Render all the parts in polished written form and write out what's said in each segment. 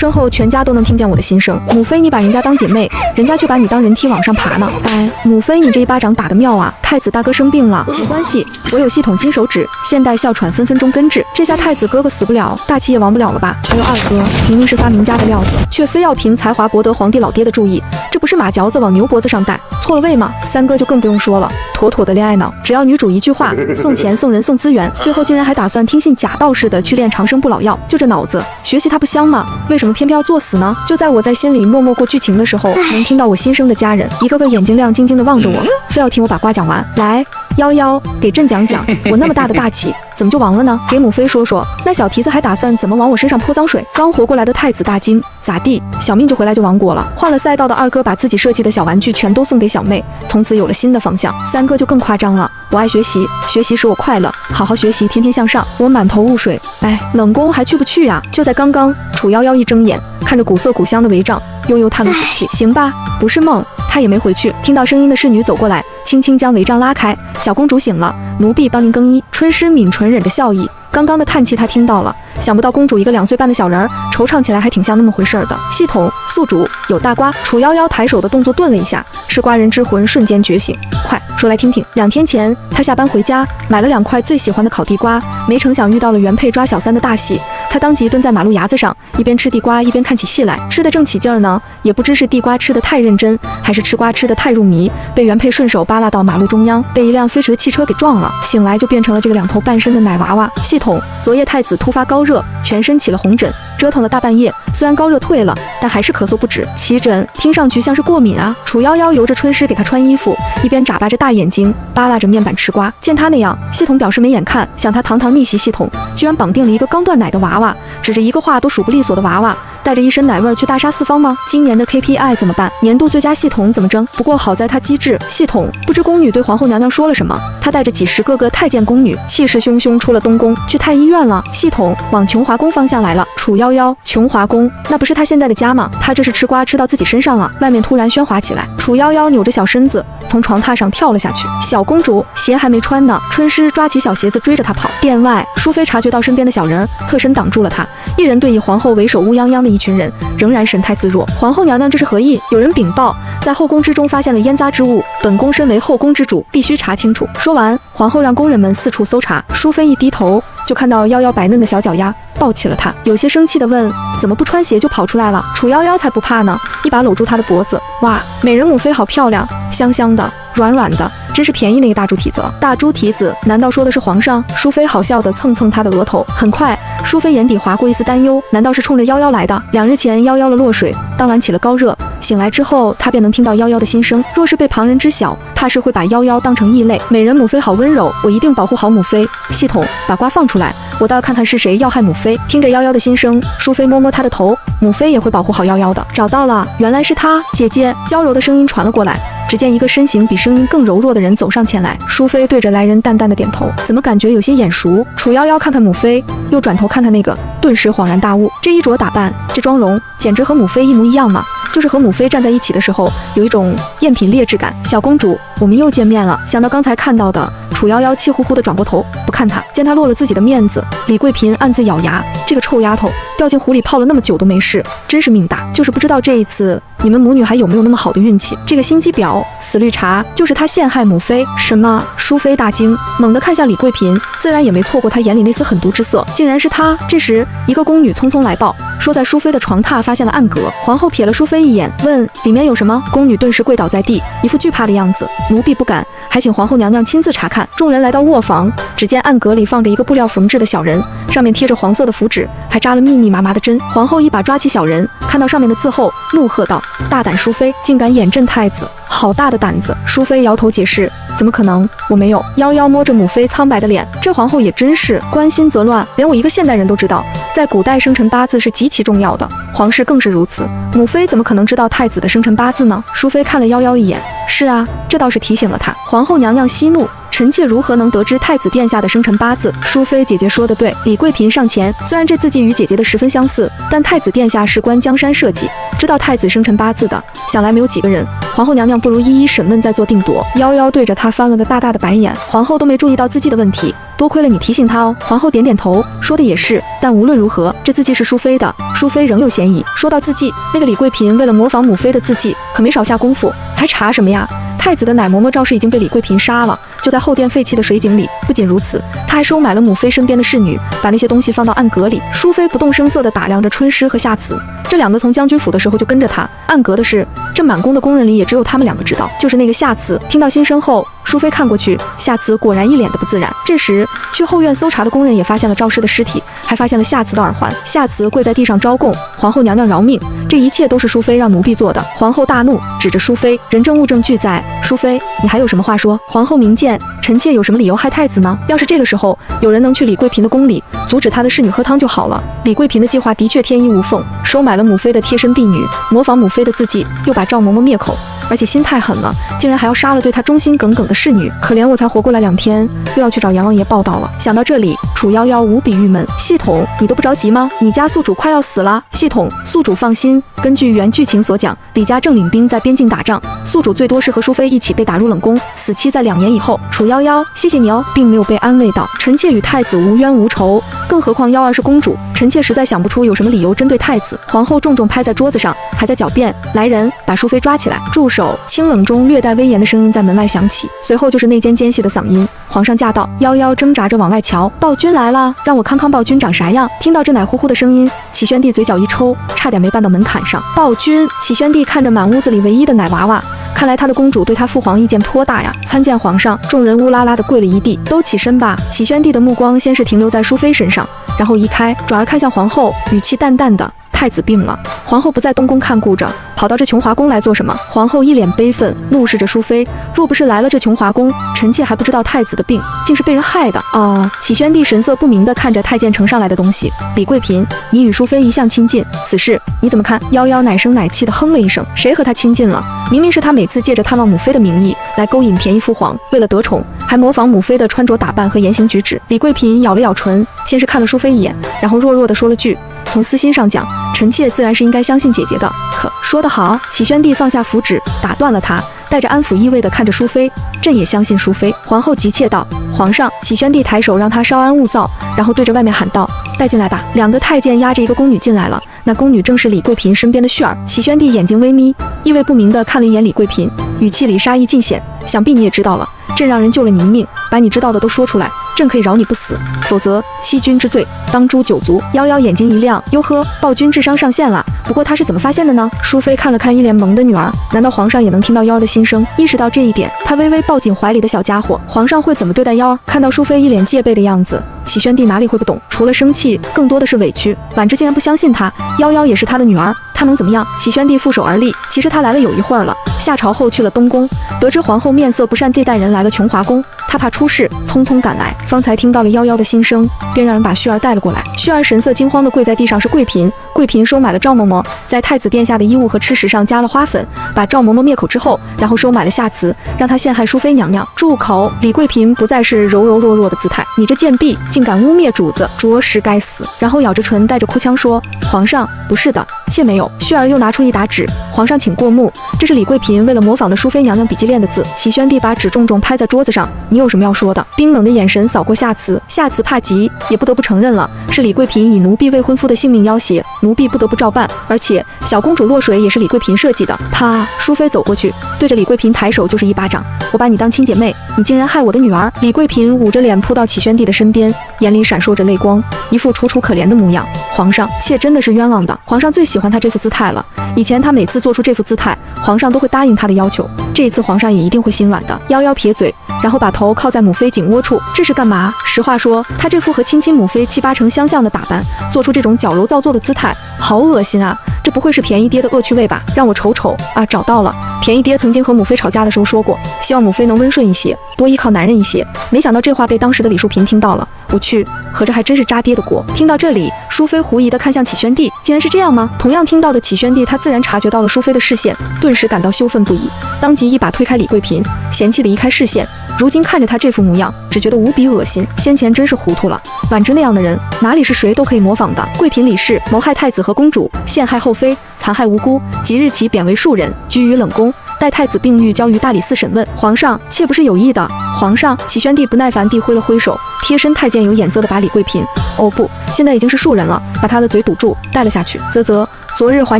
身后，全家都能听见我的心声。母妃，你把人家当姐妹，人家却把你当人梯往上爬呢。哎，母妃，你这一巴掌打得妙啊！太子大哥生病了，没关系，我有系统金手指，现代哮喘分分钟根治。这下太子哥哥死不了，大齐也亡不了了吧？还有二哥，明明是发明家的料子，却非要凭才华博得皇帝老爹的注意，这不是马嚼子往牛脖子上戴，错了位吗？三哥就更不用说了，妥妥的恋爱脑，只要女主一句话，送钱送人送资源，最后竟然还打算听信假道士的去练长生不老药，就这脑子，学习他不香吗？为什么偏偏要作死呢？就在我在心里默默过剧情的时候，能听到我心声的家人一个个眼睛亮晶晶的望着我，非要听我把瓜讲完。来，夭夭，给朕讲讲，我那么大的大气怎么就亡了呢？给母妃说说，那小蹄子还打算怎么往我身上泼脏水？刚活过来的太子大惊，咋地？小命就回来就亡国了？换了赛道的二哥把自己设计的小玩具全都送给小妹，从此有了新的方向。三哥就更夸张了，我爱学习，学习使我快乐，好好学习，天天向上。我满头雾水，哎，冷宫还去不去呀？就在刚刚，楚夭夭一睁眼，看着古色古香的帷帐，悠悠叹了口气，行吧，不是梦，她也没回去。听到声音的侍女走过来，轻轻将帷帐拉开，小公主醒了，奴婢帮您更衣。春诗抿唇忍着笑意，刚刚的叹气她听到了，想不到公主一个2岁半的小人儿，惆怅起来还挺像那么回事儿的。系统宿主有大瓜。楚夭夭抬手的动作顿了一下，吃瓜人之魂瞬间觉醒。快说来听听。2天前，她下班回家，买了2块最喜欢的烤地瓜，没成想遇到了原配抓小三的大戏。她当即蹲在马路牙子上，一边吃地瓜一边看起戏来，吃得正起劲儿呢，也不知是地瓜吃得太认真，还是吃瓜吃得太入迷，被原配顺手扒拉到马路中央，被一辆飞驰的汽车给撞了，醒来就变成了这个2头半身的奶娃娃。系统，昨夜太子突发高热，全身起了红疹，折腾了大半夜，虽然高热退了，但还是咳嗽不止。起疹听上去像是过敏啊。楚夭夭由着春诗给他穿衣服，一边眨巴着大眼睛扒拉着面板吃瓜。见他那样，系统表示没眼看，想他堂堂逆袭系统居然绑定了一个刚断奶的娃娃，指着一个话都数不利索的娃娃，带着一身奶味去大杀四方吗？今年的 KPI 怎么办？年度最佳系统怎么争？不过好在他机智，系统不知宫女对皇后娘娘说了什么，他带着几十个太监宫女，气势汹汹出了东宫，去太医院了。系统往琼华宫方向来了。楚夭夭，琼华宫那不是他现在的家吗？他这是吃瓜吃到自己身上了。外面突然喧哗起来，楚夭夭扭着小身子从床榻上跳了下去。小公主鞋还没穿呢，春诗抓起小鞋子追着她跑。殿外，淑妃察觉到身边的小人，侧身挡住了她。一人对以皇后为首乌泱泱的一群人，仍然神态自若。皇后娘娘这是何意？有人禀报，在后宫之中发现了烟杂之物，本宫身为后宫之主，必须查清楚。说完，皇后让宫人们四处搜查。淑妃一低头，就看到夭夭白嫩的小脚丫，抱起了她，有些生气地问：怎么不穿鞋就跑出来了？楚夭夭才不怕呢，一把搂住她的脖子。哇，美人母妃好漂亮，香香的，软软的，真是便宜那个大猪蹄子了。大猪蹄子难道说的是皇上？淑妃好笑地蹭蹭她的额头。很快，淑妃眼底划过一丝担忧，难道是冲着夭夭来的？2日前夭夭了落水，当晚起了高热，醒来之后她便能听到夭夭的心声，若是被旁人知晓，怕是会把夭夭当成异类。美人母妃好温柔，我一定保护好母妃。系统把瓜放出来，我倒要看看是谁要害母妃。听着夭夭的心声，淑妃摸摸她的头，母妃也会保护好夭夭的。找到了，原来是她。姐姐，娇柔的声音传了过来。只见一个身形比声音更柔弱的人走上前来，淑妃对着来人淡淡的点头，怎么感觉有些眼熟？楚夭夭看看母妃，又转头看看那个，顿时恍然大悟，这衣着打扮，这妆容，简直和母妃一模一样嘛！就是和母妃站在一起的时候，有一种赝品劣质感。小公主，我们又见面了。想到刚才看到的，楚夭夭气呼呼地转过头不看她，见她落了自己的面子，李贵嫔暗自咬牙，这个臭丫头掉进湖里泡了那么久都没事，真是命大。就是不知道这一次你们母女还有没有那么好的运气。这个心机婊，死绿茶，就是她陷害母妃。什么？淑妃大惊，猛地看向李贵嫔，自然也没错过她眼里那丝狠毒之色，竟然是她。这时，一个宫女匆匆来报，说在淑妃的床榻发现了暗格。皇后瞥了淑妃一眼，问里面有什么？宫女顿时跪倒在地，一副惧怕的样子。奴婢不敢，还请皇后娘娘亲自查看。众人来到卧房，只见暗格里放着一个布料缝制的小人，上面贴着黄色的符纸，还扎了密密麻麻的针。皇后一把抓起小人，看到上面的字后，怒喝道：大胆淑妃，竟敢眼震太子，好大的胆子！淑妃摇头解释：怎么可能，我没有。夭夭摸着母妃苍白的脸，这皇后也真是关心则乱，连我一个现代人都知道，在古代生辰八字是极其重要的，皇室更是如此。母妃怎么可能知道太子的生辰八字呢？淑妃看了夭夭一眼，是啊，这倒是提醒了她。皇后娘娘息怒，臣妾如何能得知太子殿下的生辰八字？淑妃姐姐说的对。李贵嫔上前，虽然这字迹与姐姐的十分相似，但太子殿下事关江山社稷，知道太子生辰八字的，想来没有几个人。皇后娘娘不如一一审问再做定夺。夭夭对着她翻了个大大的白眼，皇后都没注意到自己的问题，多亏了你提醒她哦。皇后点点头，说的也是，但无论如何，这字迹是淑妃的，淑妃仍有嫌疑。说到字迹，那个李贵嫔为了模仿母妃的字迹，可没少下功夫，还查什么呀？太子的奶嬷嬷赵氏已经被李贵嫔杀了，就在后殿废弃的水井里。不仅如此，他还收买了母妃身边的侍女，把那些东西放到暗格里。淑妃不动声色地打量着春诗和夏慈，这两个从将军府的时候就跟着他。暗格的事，这满宫的宫人里也只有他们两个知道。就是那个夏慈，听到心声后，淑妃看过去，夏慈果然一脸的不自然。这时，去后院搜查的工人也发现了赵氏的尸体，还发现了夏慈的耳环。夏慈跪在地上招供：“皇后娘娘饶命，这一切都是淑妃让奴婢做的。”皇后大怒，指着淑妃：“人证物证俱在，淑妃，你还有什么话说？”皇后明鉴：“臣妾有什么理由害太子呢？要是这个时候有人能去李贵嫔的宫里，阻止她的侍女喝汤就好了。”李贵嫔的计划的确天衣无缝，收买了母妃的贴身婢女，模仿母妃的字迹，又把赵嬷嬷灭口。而且心太狠了，竟然还要杀了对她忠心耿耿的侍女。可怜我才活过来2天，又要去找阎王爷报道了。想到这里，楚夭夭无比郁闷。系统，你都不着急吗？你家宿主快要死了。系统，宿主放心，根据原剧情所讲，李家正领兵在边境打仗，宿主最多是和淑妃一起被打入冷宫，死期在2年以后。楚夭夭，谢谢你哦，并没有被安慰到。臣妾与太子无冤无仇，更何况夭儿是公主，臣妾实在想不出有什么理由针对太子。皇后重重拍在桌子上，还在狡辩：“来人，把淑妃抓起来！”住手！清冷中略带威严的声音在门外响起，随后就是那间尖细的嗓音：“皇上驾到！”夭夭挣扎着往外瞧，暴君来了，让我康康暴君长啥样。听到这奶乎乎的声音，启宣帝嘴角一抽，差点没绊到门槛上。暴君！启宣帝看着满屋子里唯一的奶娃娃，看来他的公主对他父皇意见颇大呀。参见皇上，众人乌拉拉的跪了一地。都起身吧。启宣帝的目光先是停留在淑妃身上，然后移开，转而看向皇后，语气淡淡的：“太子病了。”皇后不在东宫看顾着，跑到这琼华宫来做什么？皇后一脸悲愤，怒视着淑妃：“若不是来了这琼华宫，臣妾还不知道太子的病竟是被人害的。”哦，启宣帝神色不明地看着太监呈上来的东西。李贵嫔，你与淑妃一向亲近，此事你怎么看？夭夭奶声奶气地哼了一声：“谁和他亲近了？明明是他每次借着探望母妃的名义来勾引便宜父皇，为了得宠，还模仿母妃的穿着打扮和言行举止。”李贵嫔咬了咬唇，先是看了淑妃一眼，然后弱弱地说了句：“从私心上讲，臣妾自然是应该相信姐姐的。”可说得好！启宣帝放下符纸，打断了他，带着安抚意味地看着淑妃：“朕也相信淑妃。”皇后急切道：“皇上！”启宣帝抬手让他稍安勿躁，然后对着外面喊道：“带进来吧。”2个太监押着一个宫女进来了，那宫女正是李贵嫔身边的旭儿。启宣帝眼睛微眯，意味不明地看了一眼李贵嫔，语气里杀意尽显：“想必你也知道了，朕让人救了你一命，把你知道的都说出来，朕可以饶你不死，否则欺君之罪当诛9族。”夭夭眼睛一亮：“哟呵，暴君智商上线了。不过他是怎么发现的呢？”淑妃看了看一脸萌的女儿，难道皇上也能听到夭儿的心声？意识到这一点，她微微抱紧怀里的小家伙。皇上会怎么对待夭儿？看到淑妃一脸戒备的样子，启宣帝哪里会不懂？除了生气，更多的是委屈。婉之竟然不相信他，夭夭也是他的女儿，他能怎么样？启宣帝负手而立。其实他来了有一会儿了，下朝后去了东宫，得知皇后面色不善地带人来了琼华宫，他怕出事，匆匆赶来。方才听到了夭夭的心声，便让人把旭儿带了过来。旭儿神色惊慌地跪在地上，是贵嫔。贵嫔收买了赵嬷嬷，在太子殿下的衣物和吃食上加了花粉，把赵嬷嬷灭口之后，然后收买了夏慈，让她陷害淑妃娘娘。住口！李贵嫔不再是柔柔弱弱的姿态，你这贱婢竟敢污蔑主子，着实该死。然后咬着唇，带着哭腔说：“皇上，不是的，妾没有。”旭儿又拿出一沓纸，皇上请过目。这是李贵嫔为了模仿的淑妃娘娘笔记练的字。启宣帝把纸重重拍在桌子上：“你有什么要说的？”冰冷的眼神扫过夏慈，夏慈怕极，也不得不承认了，是李贵嫔以奴婢未婚夫的性命要挟，奴婢不得不照办。而且小公主落水也是李贵嫔设计的。她，淑妃走过去，对着李贵嫔抬手就是一巴掌：“我把你当亲姐妹，你竟然害我的女儿！”李贵嫔捂着脸扑到启宣帝的身边，眼里闪烁着泪光，一副楚楚可怜的模样。皇上，妾真的是冤枉的。皇上最喜欢她这副姿态了，以前她每次做出这副姿态，皇上都会答应她的要求，这一次皇上也一定会心软的。夭夭撇嘴，然后把头靠在母妃颈窝处，这是干嘛？实话说，她这副和亲亲母妃7、8成相像的打扮，做出这种矫揉造作的姿态，好恶心啊！这不会是便宜爹的恶趣味吧？让我瞅瞅啊，找到了。便宜爹曾经和母妃吵架的时候说过，希望母妃能温顺一些，多依靠男人一些。没想到这话被当时的李淑嫔听到了，我去，合着还真是渣爹的锅。听到这里，淑妃狐疑地看向启宣帝，竟然是这样吗？同样听到的启宣帝，他自然察觉到了淑妃的视线，顿时感到羞愤不已，当即一把推开李贵嫔，嫌弃地移开视线。如今看着他这副模样，只觉得无比恶心。先前真是糊涂了，婉之那样的人，哪里是谁都可以模仿的？贵嫔李氏谋害太子和公主，陷害后妃，残害无辜，即日起贬为庶人，居于冷宫。待太子病愈交于大理寺审问。皇上，妾不是有意的。皇上，齐宣帝不耐烦地挥了挥手，贴身太监有眼色地把李贵嫔，哦不，现在已经是庶人了，把他的嘴堵住，带了下去。啧，昨日还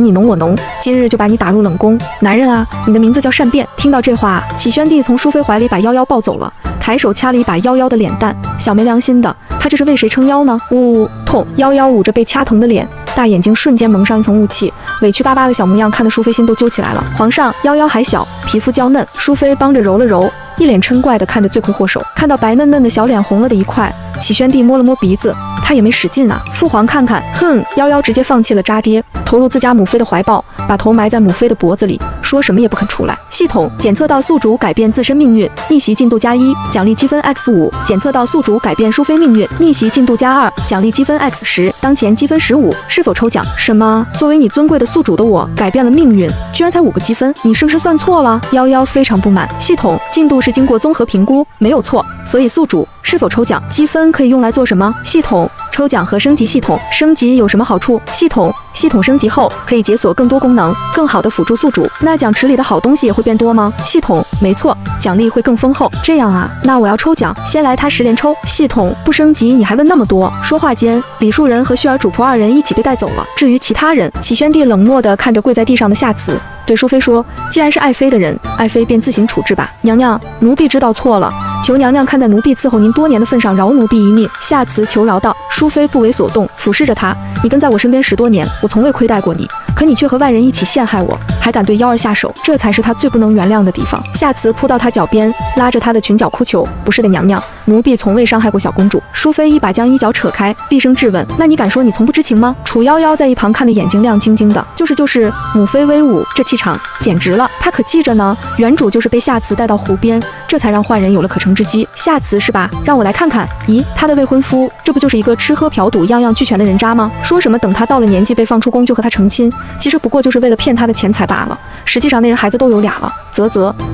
你侬我侬，今日就把你打入冷宫。男人啊，你的名字叫善变。听到这话，齐宣帝从淑妃怀里把夭夭抱走了，抬手掐了一把夭夭的脸蛋，小没良心的，他这是为谁撑腰呢？呜，痛！夭夭捂着被掐疼的脸，大眼睛瞬间蒙上一层雾气，委屈巴巴的小模样看得淑妃心都揪起来了。皇上，夭夭还小，皮肤娇嫩。淑妃帮着揉了揉，一脸嗔怪地看着罪魁祸首。看到白嫩嫩的小脸红了的一块，齐宣帝摸了摸鼻子，他也没使劲啊。父皇看看，哼！夭夭直接放弃了渣爹，投入自家母妃的怀抱，把头埋在母妃的脖子里，说什么也不肯出来。系统检测到宿主改变自身命运，逆袭进度+1，奖励积分 x5。检测到宿主改变淑妃命运，逆袭进度+2，奖励积分 x10。当前积分15，是否抽奖？什么？作为你尊贵的宿主的我，改变了命运，居然才5个积分，你是不是算错了？夭夭非常不满。系统进度是经过综合评估，没有错，所以宿主是否抽奖？积分可以用来做什么？系统抽奖和升级。系统升级有什么好处？系统升级后可以解锁更多功能，更好的辅助宿主。那奖池里的好东西也会变多吗？系统没错，奖励会更丰厚。这样啊，那我要抽奖，先来他10连抽。系统不升级你还问那么多？说话间，李树人和旭儿主仆2人一起被带走了。至于其他人，齐宣帝冷漠地看着跪在地上的夏慈，对淑妃说：“既然是爱妃的人，爱妃便自行处置吧。娘娘，奴婢知道错了，求娘娘看在奴婢伺候您多年的份上，饶奴婢一命。”夏慈求饶道。淑妃不为所动，俯视着他：“你跟在我身边10多年，我从未亏待过你，可你却和外人一起陷害我，还敢对夭儿下手，这才是他最不能原谅的地方。”夏慈扑到他脚边，拉着他的裙角哭求：“不是的，娘娘，奴婢从未伤害过小公主。”淑妃一把将衣角扯开，厉声质问：“那你敢说你从不知情吗？”楚夭夭在一旁看得眼睛亮晶晶的，就是，母妃威武，这气场简直了。他可记着呢，原主就是被夏慈带到湖边，这才让坏人有了可乘之机。夏慈是吧？让我来看看。咦，他的未婚夫，这不就是一个吃喝嫖赌样样俱全的人渣吗？说什么等他到了年纪被放出宫就和他成亲，其实不过就是为了骗他的钱财罢了。实际上那人孩子都有俩了，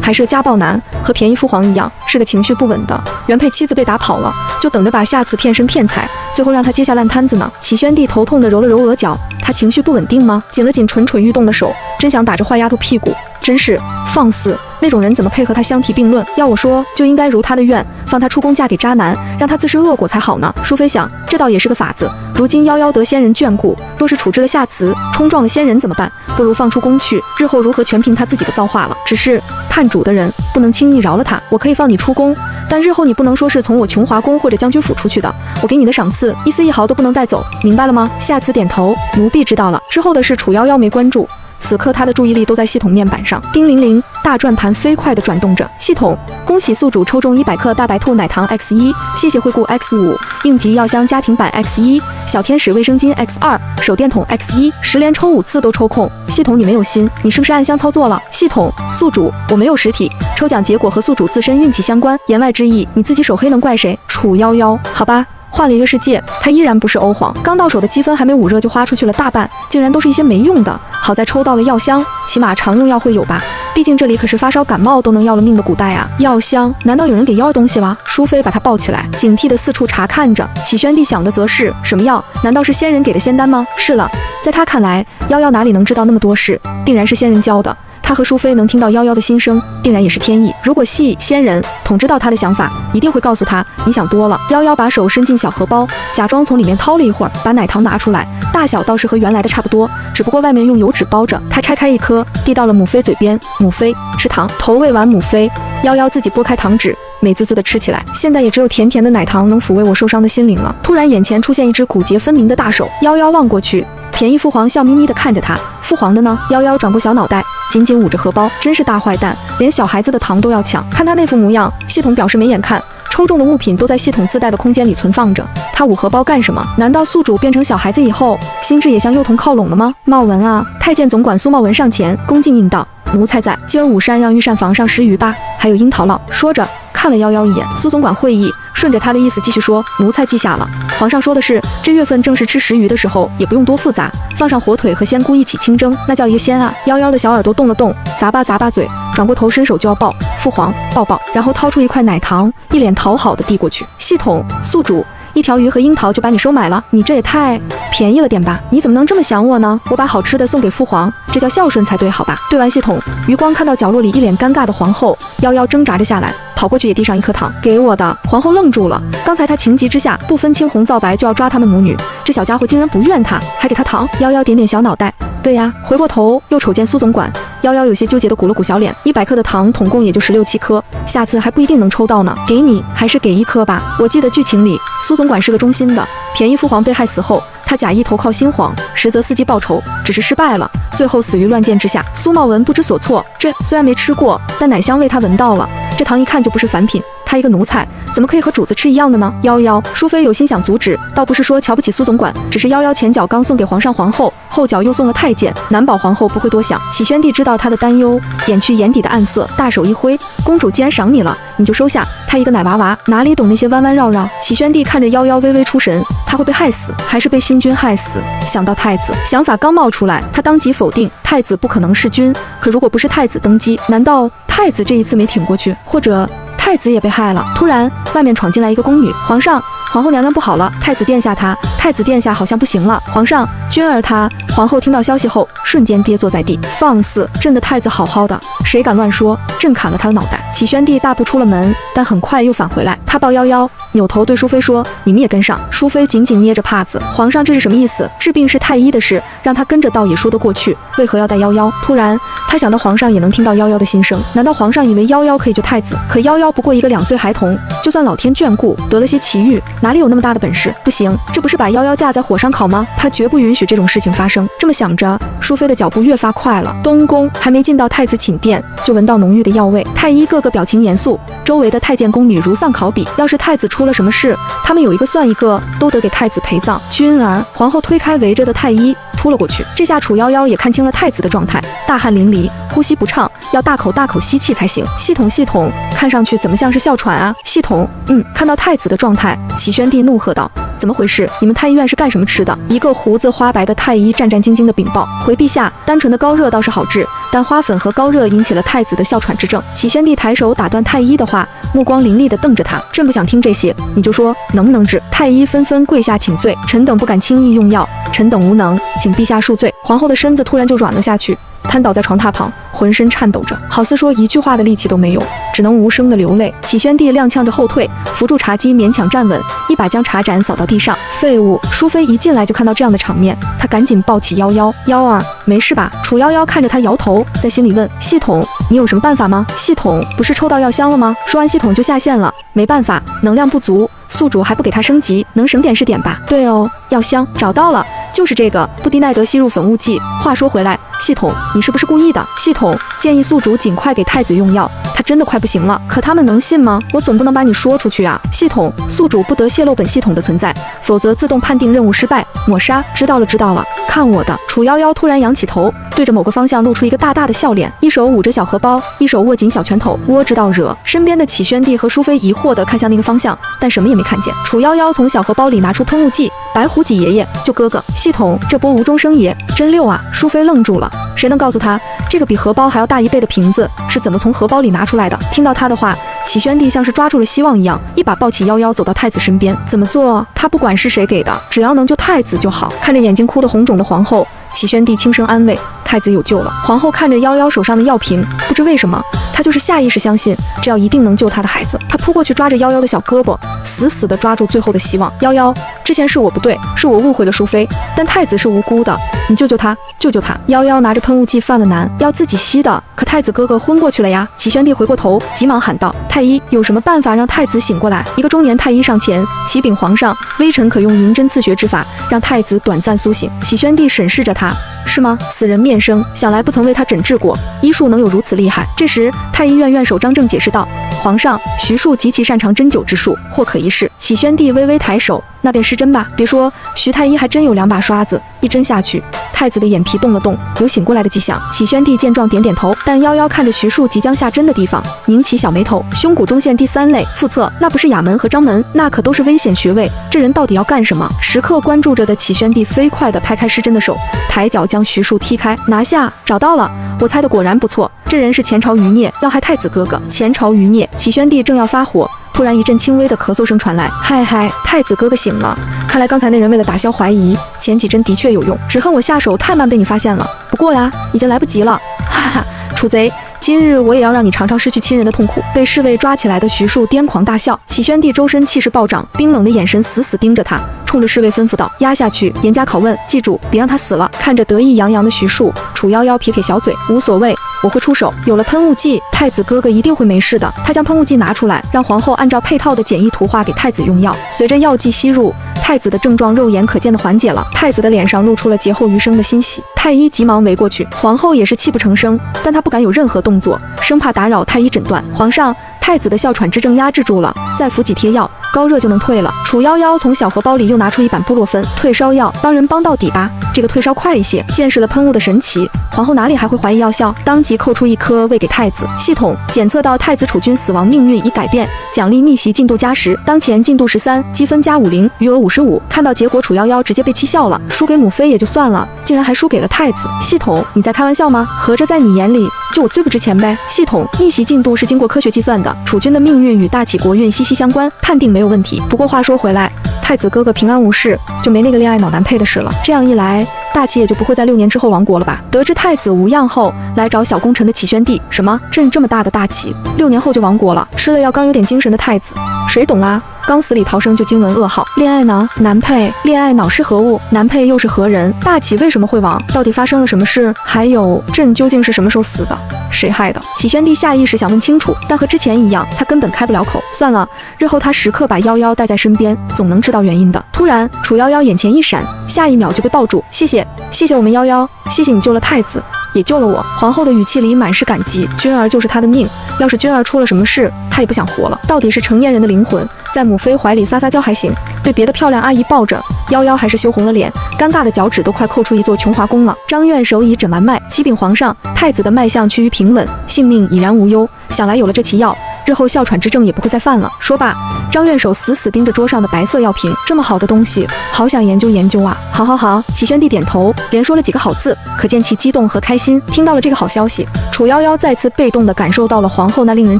还是个家暴男，和便宜父皇一样，是个情绪不稳的。原配妻子被打跑了，就等着把夏慈骗身骗财，最后让他接下烂摊子呢。齐宣帝头痛地揉了揉额角，他情绪不稳定吗？紧了紧蠢蠢欲动的手，真想打着坏丫头屁股。真是放肆，那种人怎么配合他相提并论？要我说，就应该如他的愿，放他出宫嫁给渣男，让他自食恶果才好呢。淑妃想，这倒也是个法子。如今夭夭得仙人眷顾，若是处置了夏慈，冲撞了仙人怎么办？不如放出宫去，日后如何全凭他自己的造化了。只是叛主的人不能轻易饶了他。我可以放你出宫，但日后你不能说是从我琼华宫或者将军府出去的，我给你的赏赐一丝一毫都不能带走，明白了吗？夏慈点头，奴婢知道了。之后的事楚夭夭没关注。此刻他的注意力都在系统面板上，叮铃铃，大转盘飞快地转动着。系统，恭喜宿主抽中100克大白兔奶糖 X1，谢谢惠顾 X5，应急药箱家庭版 X1，小天使卫生巾 X2，手电筒 X1，10连抽5次都抽空。系统，你没有心，你是不是暗箱操作了？系统，宿主，我没有实体，抽奖结果和宿主自身运气相关，言外之意，你自己手黑能怪谁？楚夭夭，好吧。换了一个世界，他依然不是欧皇，刚到手的积分还没捂热就花出去了大半，竟然都是一些没用的。好在抽到了药箱，起码常用药会有吧，毕竟这里可是发烧感冒都能要了命的古代啊。药箱，难道有人给妖儿东西了？淑妃把他抱起来，警惕的四处查看着。齐宣帝想的则是，什么药？难道是仙人给的仙丹吗？是了，在他看来，夭夭哪里能知道那么多事，定然是仙人教的。他和淑妃能听到夭夭的心声，定然也是天意。如果系仙人统知到他的想法，一定会告诉他，你想多了。夭夭把手伸进小荷包，假装从里面掏了一会儿，把奶糖拿出来，大小倒是和原来的差不多，只不过外面用油纸包着。他拆开一颗，递到了母妃嘴边，母妃吃糖。投喂完母妃，夭夭自己拨开糖纸，美滋滋地吃起来。现在也只有甜甜的奶糖能抚慰我受伤的心灵了。突然眼前出现一只骨节分明的大手，夭夭望过去，便宜父皇笑眯眯地看着他。父皇的呢？夭夭转过小脑袋，紧紧捂着荷包，真是大坏蛋，连小孩子的糖都要抢。看他那副模样，系统表示没眼看。抽中的物品都在系统自带的空间里存放着，他捂荷包干什么？难道宿主变成小孩子以后，心智也向幼童靠拢了吗？茂文啊！太监总管苏茂文上前恭敬应道：“奴才在，今儿午膳让御膳房上10鱼吧，还有樱桃酪。”说着看了夭夭一眼。苏总管会意，顺着他的意思继续说：“奴才记下了。皇上说的是，这月份正是吃10鱼的时候，也不用多复杂，放上火腿和鲜菇一起清蒸，那叫一个鲜啊！”夭夭的小耳朵动了动，咂巴嘴，转过头伸手就要抱父皇抱抱，然后掏出一块奶糖，一脸讨好的递过去。系统，宿主，一条鱼和樱桃就把你收买了，你这也太便宜了点吧？你怎么能这么想我呢？我把好吃的送给父皇，这叫孝顺才对，好吧？对完系统，余光看到角落里一脸尴尬的皇后，夭夭挣扎着下来，跑过去也递上一颗糖，给我的。皇后愣住了，刚才她情急之下不分青红皂白就要抓他们母女，这小家伙竟然不怨她，还给她糖。夭夭点点小脑袋，对呀。回过头又瞅见苏总管，夭夭有些纠结的鼓了鼓小脸，100克的糖统共也就16、17颗，下次还不一定能抽到呢。给你，还是给1颗吧。我记得剧情里苏总管是个忠心的，便宜父皇被害死后，他假意投靠新皇，实则伺机报仇，只是失败了，最后死于乱箭之下。苏茂文不知所措，这虽然没吃过，但奶香味他闻到了，这糖一看就不是凡品，他一个奴才怎么可以和主子吃一样的呢？夭夭，淑妃有心想阻止，倒不是说瞧不起苏总管，只是夭夭前脚刚送给皇上皇后，后脚又送了太监，难保皇后不会多想。启宣帝知道他的担忧，掩去眼底的暗色，大手一挥，公主既然赏你了，你就收下。他一个奶娃娃，哪里懂那些弯弯绕绕？启宣帝看着夭夭微微出神，他会被害死，还是被新君害死？想到太子，想法刚冒出来，他当即否定，太子不可能是君。可如果不是太子登基，难道太子这一次没挺过去，或者太子也被害了？突然，外面闯进来一个宫女，皇上，皇后娘娘不好了，太子殿下他，太子殿下好像不行了，皇上，君儿他。皇后听到消息后，瞬间跌坐在地，放肆！朕的太子好好的，谁敢乱说，朕砍了他的脑袋！启宣帝大步出了门，但很快又返回来，他抱夭夭，扭头对淑妃说：“你们也跟上。”淑妃紧紧捏着帕子，皇上这是什么意思？治病是太医的事，让他跟着倒也说得过去，为何要带夭夭？突然，他想到皇上也能听到夭夭的心声，难道皇上以为夭夭可以救太子？可夭夭不过一个2岁孩童，就算老天眷顾，得了些奇遇，哪里有那么大的本事？不行，这不是把夭夭架在火上烤吗？他绝不允许这种事情发生。这么想着，淑妃的脚步越发快了。东宫还没进到太子寝殿，就闻到浓郁的药味。太医个个表情严肃，周围的太监宫女如丧考妣。要是太子出了什么事，他们有一个算一个，都得给太子陪葬。君儿，皇后推开围着的太医，扑了过去。这下楚夭夭也看清了太子的状态，大汗淋漓，呼吸不畅，要大口大口吸气才行。系统，看上去怎么像是哮喘啊？系统，看到太子的状态，启宣帝怒喝道：“怎么回事？你们太医院是干什么吃的？”一个胡子花白的太医战战兢兢地禀报：“回陛下，单纯的高热倒是好治，但花粉和高热引起了太子的哮喘之症。”启宣帝抬手打断太医的话，目光凌厉地瞪着他：“朕不想听这些，你就说能不能治？”太医纷纷跪下请罪：“臣等不敢轻易用药，臣等无能，请陛下恕罪。”皇后的身子突然就软了下去，瘫倒在床榻旁，浑身颤抖着，好似说一句话的力气都没有，只能无声的流泪。启宣帝踉跄着后退，扶住茶几勉强站稳，一把将茶盏扫到地上。废物！淑妃一进来就看到这样的场面，她赶紧抱起夭夭：“夭儿，没事吧？”楚夭夭看着她摇头，在心里问：“系统，你有什么办法吗？”系统不是抽到药箱了吗？说完系统就下线了，没办法，能量不足，宿主还不给他升级，能省点是点吧？对哦，药箱找到了，就是这个布地奈德吸入粉雾剂。话说回来，系统，你是不是故意的？系统建议宿主尽快给太子用药，他真的快不行了。可他们能信吗？我总不能把你说出去啊！系统，宿主不得泄露本系统的存在，否则自动判定任务失败，抹杀。知道了，看我的！楚夭夭突然仰起头，对着某个方向露出一个大大的笑脸，一手捂着小荷包，一手握紧小拳头，窝知道惹。身边的启宣帝和淑妃疑惑地看向那个方向，但什么也没看见。楚夭夭从小荷包里拿出喷雾剂，白虎几爷爷，就哥哥，系统，这波无中生也，真溜啊！淑妃愣住了，谁能告诉他这个比荷包还要大1倍的瓶子是怎么从荷包里拿出来的？听到他的话，启宣帝像是抓住了希望一样，一把抱起夭夭走到太子身边。怎么做？他不管是谁给的，只要能救太子就好。看着眼睛哭得红肿的皇后，启宣帝轻声安慰：“太子有救了。”皇后看着夭夭手上的药瓶，不知为什么，她就是下意识相信这药一定能救她的孩子。她扑过去抓着夭夭的小胳膊，死死地抓住最后的希望。夭夭，之前是我不对，是我误会了淑妃，但太子是无辜的，你救救他，救救他！夭夭拿着喷雾剂犯了难，要自己吸的，可太子哥哥昏过去了呀！启宣帝回过头，急忙喊道：“太医，有什么办法让太子醒过来？”一个中年太医上前，启禀皇上，微臣可用银针自学之法，让太子短暂苏醒。启宣帝审视着他，是吗？此人面生，想来不曾为他诊治过，医术能有如此厉害？这时，太医院院首张正解释道：“皇上，徐庶极其擅长针灸之术，或可一试。”启宣帝微微抬手，那便施针吧。别说，徐太医还真有2把刷子，一针下去，太子的眼皮动了动，有醒过来的迹象。启宣帝见状点点头，但夭夭看着徐庶即将下针的地方，拧起小眉头。胸骨中线第3类，腹侧，那不是哑门和章门，那可都是危险穴位。这人到底要干什么？时刻关注着的启宣帝飞快地拍开施针的手，抬脚将徐庶踢开，拿下。找到了，我猜的果然不错，这人是前朝余孽，要害太子哥哥。前朝余孽！启宣帝正要发火，突然一阵轻微的咳嗽声传来，嗨嗨，太子哥哥醒了。看来刚才那人为了打消怀疑，前几针的确有用，只恨我下手太慢被你发现了。不过呀，已经来不及了，哈哈，楚贼。今日我也要让你尝尝失去亲人的痛苦。被侍卫抓起来的徐庶癫狂大笑，启宣帝周身气势暴涨，冰冷的眼神死死盯着他，冲着侍卫吩咐道：“压下去，严加拷问，记住，别让他死了。”看着得意洋洋的徐庶，楚夭夭撇撇小嘴，无所谓，我会出手。有了喷雾剂，太子哥哥一定会没事的。他将喷雾剂拿出来，让皇后按照配套的简易图画给太子用药。随着药剂吸入，太子的症状肉眼可见的缓解了。太子的脸上露出了劫后余生的欣喜。太医急忙围过去，皇后也是泣不成声，但她不敢有任何动作，生怕打扰太医诊断。皇上，太子的哮喘之症压制住了，再服几贴药，高热就能退了。楚夭夭从小荷包里又拿出一板布洛芬退烧药，帮人帮到底吧，这个退烧快一些。见识了喷雾的神奇，皇后哪里还会怀疑药效，当即扣出一颗喂给太子。系统检测到太子楚君死亡命运已改变，奖励逆袭进度+10，当前进度13，积分+50，余额55。看到结果，楚夭夭直接被气笑了，输给母妃也就算了，竟然还输给了太子。系统，你在开玩笑吗？合着在你眼里，就我最不值钱呗？系统，逆袭进度是经过科学计算的，楚君的命运与大启国运息息相关，判定没有问题。不过话说回来，太子哥哥平安无事，就没那个恋爱脑难配的事了。这样一来，大齐也就不会在6年之后亡国了吧？得知太子无恙后，来找小功臣的启宣帝，什么朕这么大的大齐，6年后就亡国了？吃了药刚有点精神的太子，谁懂啦？刚死里逃生就惊闻噩耗，恋爱脑难配，恋爱脑是何物？难配又是何人？大齐为什么会亡？到底发生了什么事？还有朕究竟是什么时候死的？谁害的？启宣帝下意识想问清楚，但和之前一样，他根本开不了口。算了，日后他时刻把夭夭带在身边，总能知道原因的。突然，楚夭夭眼前一闪，下一秒就被抱住。谢谢我们夭夭，谢谢你救了太子，也救了我。皇后的语气里满是感激，君儿就是她的命，要是君儿出了什么事，她也不想活了。到底是成年人的灵魂，在母妃怀里撒娇还行，被别的漂亮阿姨抱着，夭夭还是羞红了脸，尴尬的脚趾都快扣出一座琼华宫了。张院手已诊完脉，启禀皇上，太子的脉象趋于平稳，性命已然无忧，想来有了这奇药，日后哮喘之症也不会再犯了。说罢，张院手死死盯着桌上的白色药瓶，这么好的东西，好想研究研究啊！好，启宣帝点头，连说了几个好字，可见其激动和开心。听到了这个好消息，楚夭夭再次被动地感受到了皇后那令人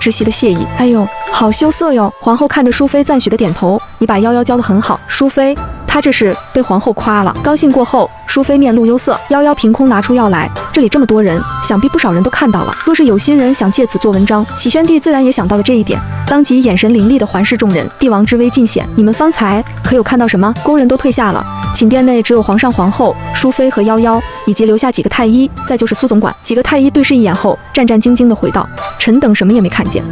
窒息的谢意。哎呦，好羞涩哟！皇后看着淑妃赞许的点头，你把夭夭教得很好。淑妃，她这是被皇后夸了。高兴过后，淑妃面露忧色，夭夭凭空拿出药来，这里这么多人，想必不少人都看到了。若是有心人想借此做文章，启宣帝自然也想到了这一点，当即眼神凌厉地环视众人，帝王之威尽显。你们方才可有看到什么？宫人都退下了，寝殿内只有皇上、皇后、淑妃和夭夭，以及留下几个太医，再就是苏总管。几个太医对视一眼后，战战兢兢地回道：“臣等什么也没看见。”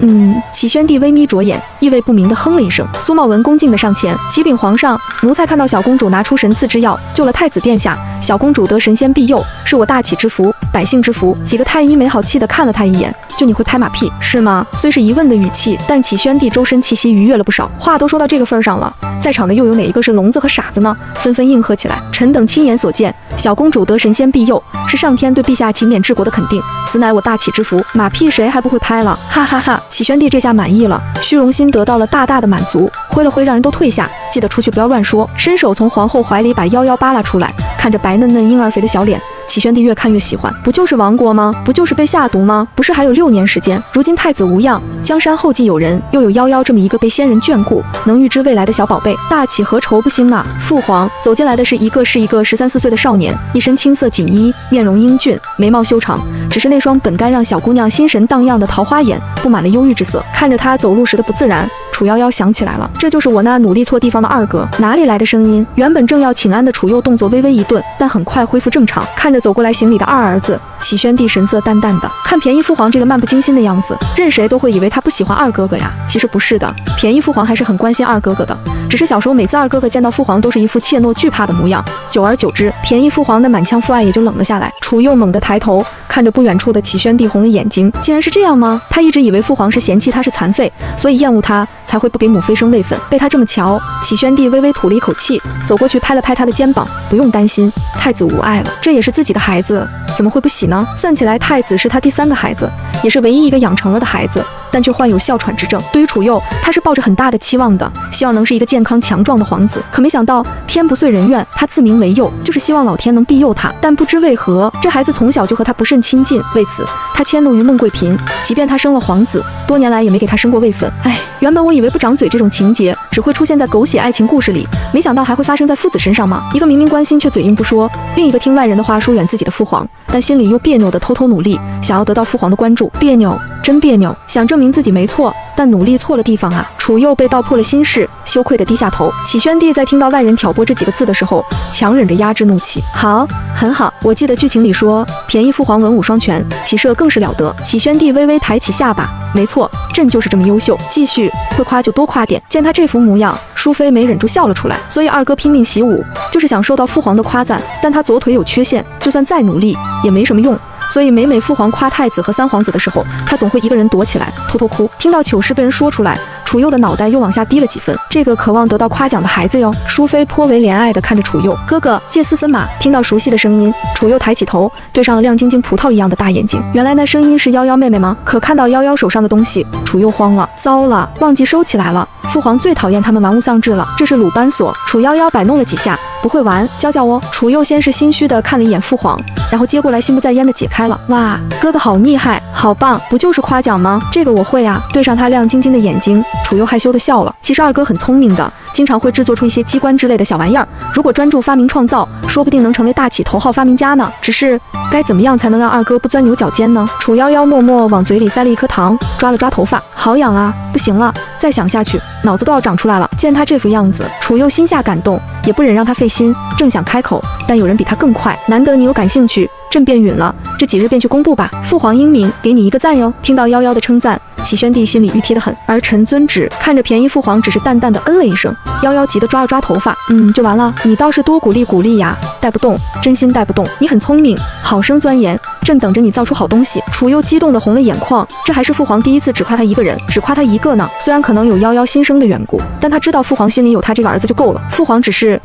启宣帝微眯着眼，意味不明地哼了一声。苏茂文恭敬地上前，启禀皇上，奴才看到小公主拿出神赐之药，救了太子殿下，小公主得神仙庇佑，是我大启之福，百姓之福。几个太医没好气地看了他一眼，就你会拍马屁是吗？虽是疑问的语气，但启宣帝周身气息愉悦了不少。话都说到这个份上了，在场的又有哪一个是聋子和傻子呢？纷纷应和起来。臣等亲眼所见，小公主得神仙庇佑，是上天对陛下勤勉治国的肯定，此乃我大启之福。马屁谁还不会拍了？哈哈哈！启宣帝这下满意了，虚荣心得到了大大的满足，挥了挥让人都退下，记得出去不要乱说。伸手从皇后怀里把夭夭扒拉出来，看着白嫩嫩婴儿肥的小脸，启宣帝越看越喜欢。不就是亡国吗？不就是被下毒吗？不是还有6年时间？如今太子无恙，江山后继有人，又有夭夭这么一个被仙人眷顾，能预知未来的小宝贝，大启何愁不兴啊？父皇走进来的是一个13、14岁的少年，一身青色锦衣，面容英俊，眉毛修长，只是那双本该让小姑娘心神荡漾的桃花眼布满了忧郁之色。看着他走路时的不自然，楚夭夭想起来了，这就是我那努力错地方的二哥。哪里来的声音？原本正要请安的楚佑动作微微一顿，但很快恢复正常。看着走过来行礼的二儿子，启宣帝神色淡淡的。看便宜父皇这个漫不经心的样子，任谁都会以为他不喜欢二哥哥呀。其实不是的，便宜父皇还是很关心二哥哥的，只是小时候每次二哥哥见到父皇都是一副怯懦惧怕的模样，久而久之，便宜父皇的满腔父爱也就冷了下来。楚佑猛地抬头看着不远处的启宣帝，红了眼睛。竟然是这样吗？他一直以为父皇是嫌弃他是残废，所以厌恶他，才会不给母妃生位分。被他这么瞧，启宣帝微微吐了一口气，走过去拍了拍他的肩膀，不用担心，太子无碍了，这也是自己的孩子，怎么会不喜呢？算起来太子是他第3个孩子，也是唯一一个养成了的孩子。但却患有哮喘之症。对于楚佑，他是抱着很大的期望的，希望能是一个健康强壮的皇子。可没想到天不遂人愿，他自名为佑，就是希望老天能庇佑他。但不知为何，这孩子从小就和他不甚亲近，为此他迁怒于孟贵嫔。即便他生了皇子，多年来也没给他生过位分。哎，原本我以为不长嘴这种情节只会出现在狗血爱情故事里，没想到还会发生在父子身上吗？一个明明关心却嘴硬不说，另一个听外人的话疏远自己的父皇，但心里又别扭的偷偷努力，想要得到父皇的关注。别扭，真别扭，想证明自己没错，但努力错了地方啊。楚佑被道破了心事，羞愧地低下头。启宣帝在听到外人挑拨这几个字的时候，强忍着压制怒气。好，很好，我记得剧情里说便宜父皇文武双全，骑射更是了得。启宣帝微微抬起下巴，没错，朕就是这么优秀。继续，会夸就多夸点。见他这副模样，淑妃没忍住笑了出来。所以二哥拼命习武，就是想受到父皇的夸赞，但他左腿有缺陷，就算再努力也没什么用。所以每每父皇夸太子和三皇子的时候，他总会一个人躲起来偷偷哭。听到糗事被人说出来，楚佑的脑袋又往下低了几分。这个渴望得到夸奖的孩子哟。淑妃颇为怜爱地看着楚佑，哥哥借丝丝马。听到熟悉的声音，楚佑抬起头，对上了亮晶晶葡萄一样的大眼睛。原来那声音是夭夭妹妹吗？可看到夭夭手上的东西，楚佑慌了，糟了，忘记收起来了。父皇最讨厌他们玩物丧志了。这是鲁班锁。楚夭夭摆弄了几下，不会玩，教教我。楚佑先是心虚地看了一眼父皇，然后接过来心不在焉地解开了。哇，哥哥好厉害，好棒，不就是夸奖吗？这个我会啊。对上他亮晶晶的眼睛，楚佑害羞地笑了。其实二哥很聪明的，经常会制作出一些机关之类的小玩意儿，如果专注发明创造，说不定能成为大起头号发明家呢。只是该怎么样才能让二哥不钻牛角尖呢？楚夭夭默默往嘴里塞了一颗糖，抓了抓头发，好痒啊，不行了，再想下去脑子都要长出来了。见他这副样子，楚佑心下感动，也不忍让他费心，正想开口，但有人比他更快。难得你有感兴趣，朕便允了，这几日便去公布吧。父皇英明，给你一个赞哟。听到夭夭的称赞，启宣帝心里熨帖得很。而陈遵旨看着便宜父皇，只是淡淡的嗯了一声。夭夭急得抓了抓头发，就完了。你倒是多鼓励鼓励呀，带不动，真心带不动。你很聪明，好生钻研，朕等着你造出好东西。楚佑激动得红了眼眶，这还是父皇第一次只夸他一个人，只夸他一个呢。虽然可能有夭夭心生的缘故，但他知道父皇心里有他这个儿子就够了。父皇只是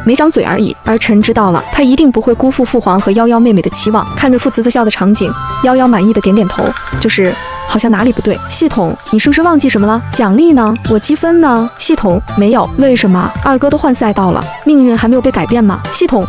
没长嘴而已。而臣知道了，他一定不会辜负父皇和夭夭妹妹的期望。看着父慈子孝的场景，夭夭满意的点点头，就是好像哪里不对。系统，你是不是忘记什么了？奖励呢？我积分呢？系统，没有。为什么？二哥都换赛道了，命运还没有被改变吗？系统，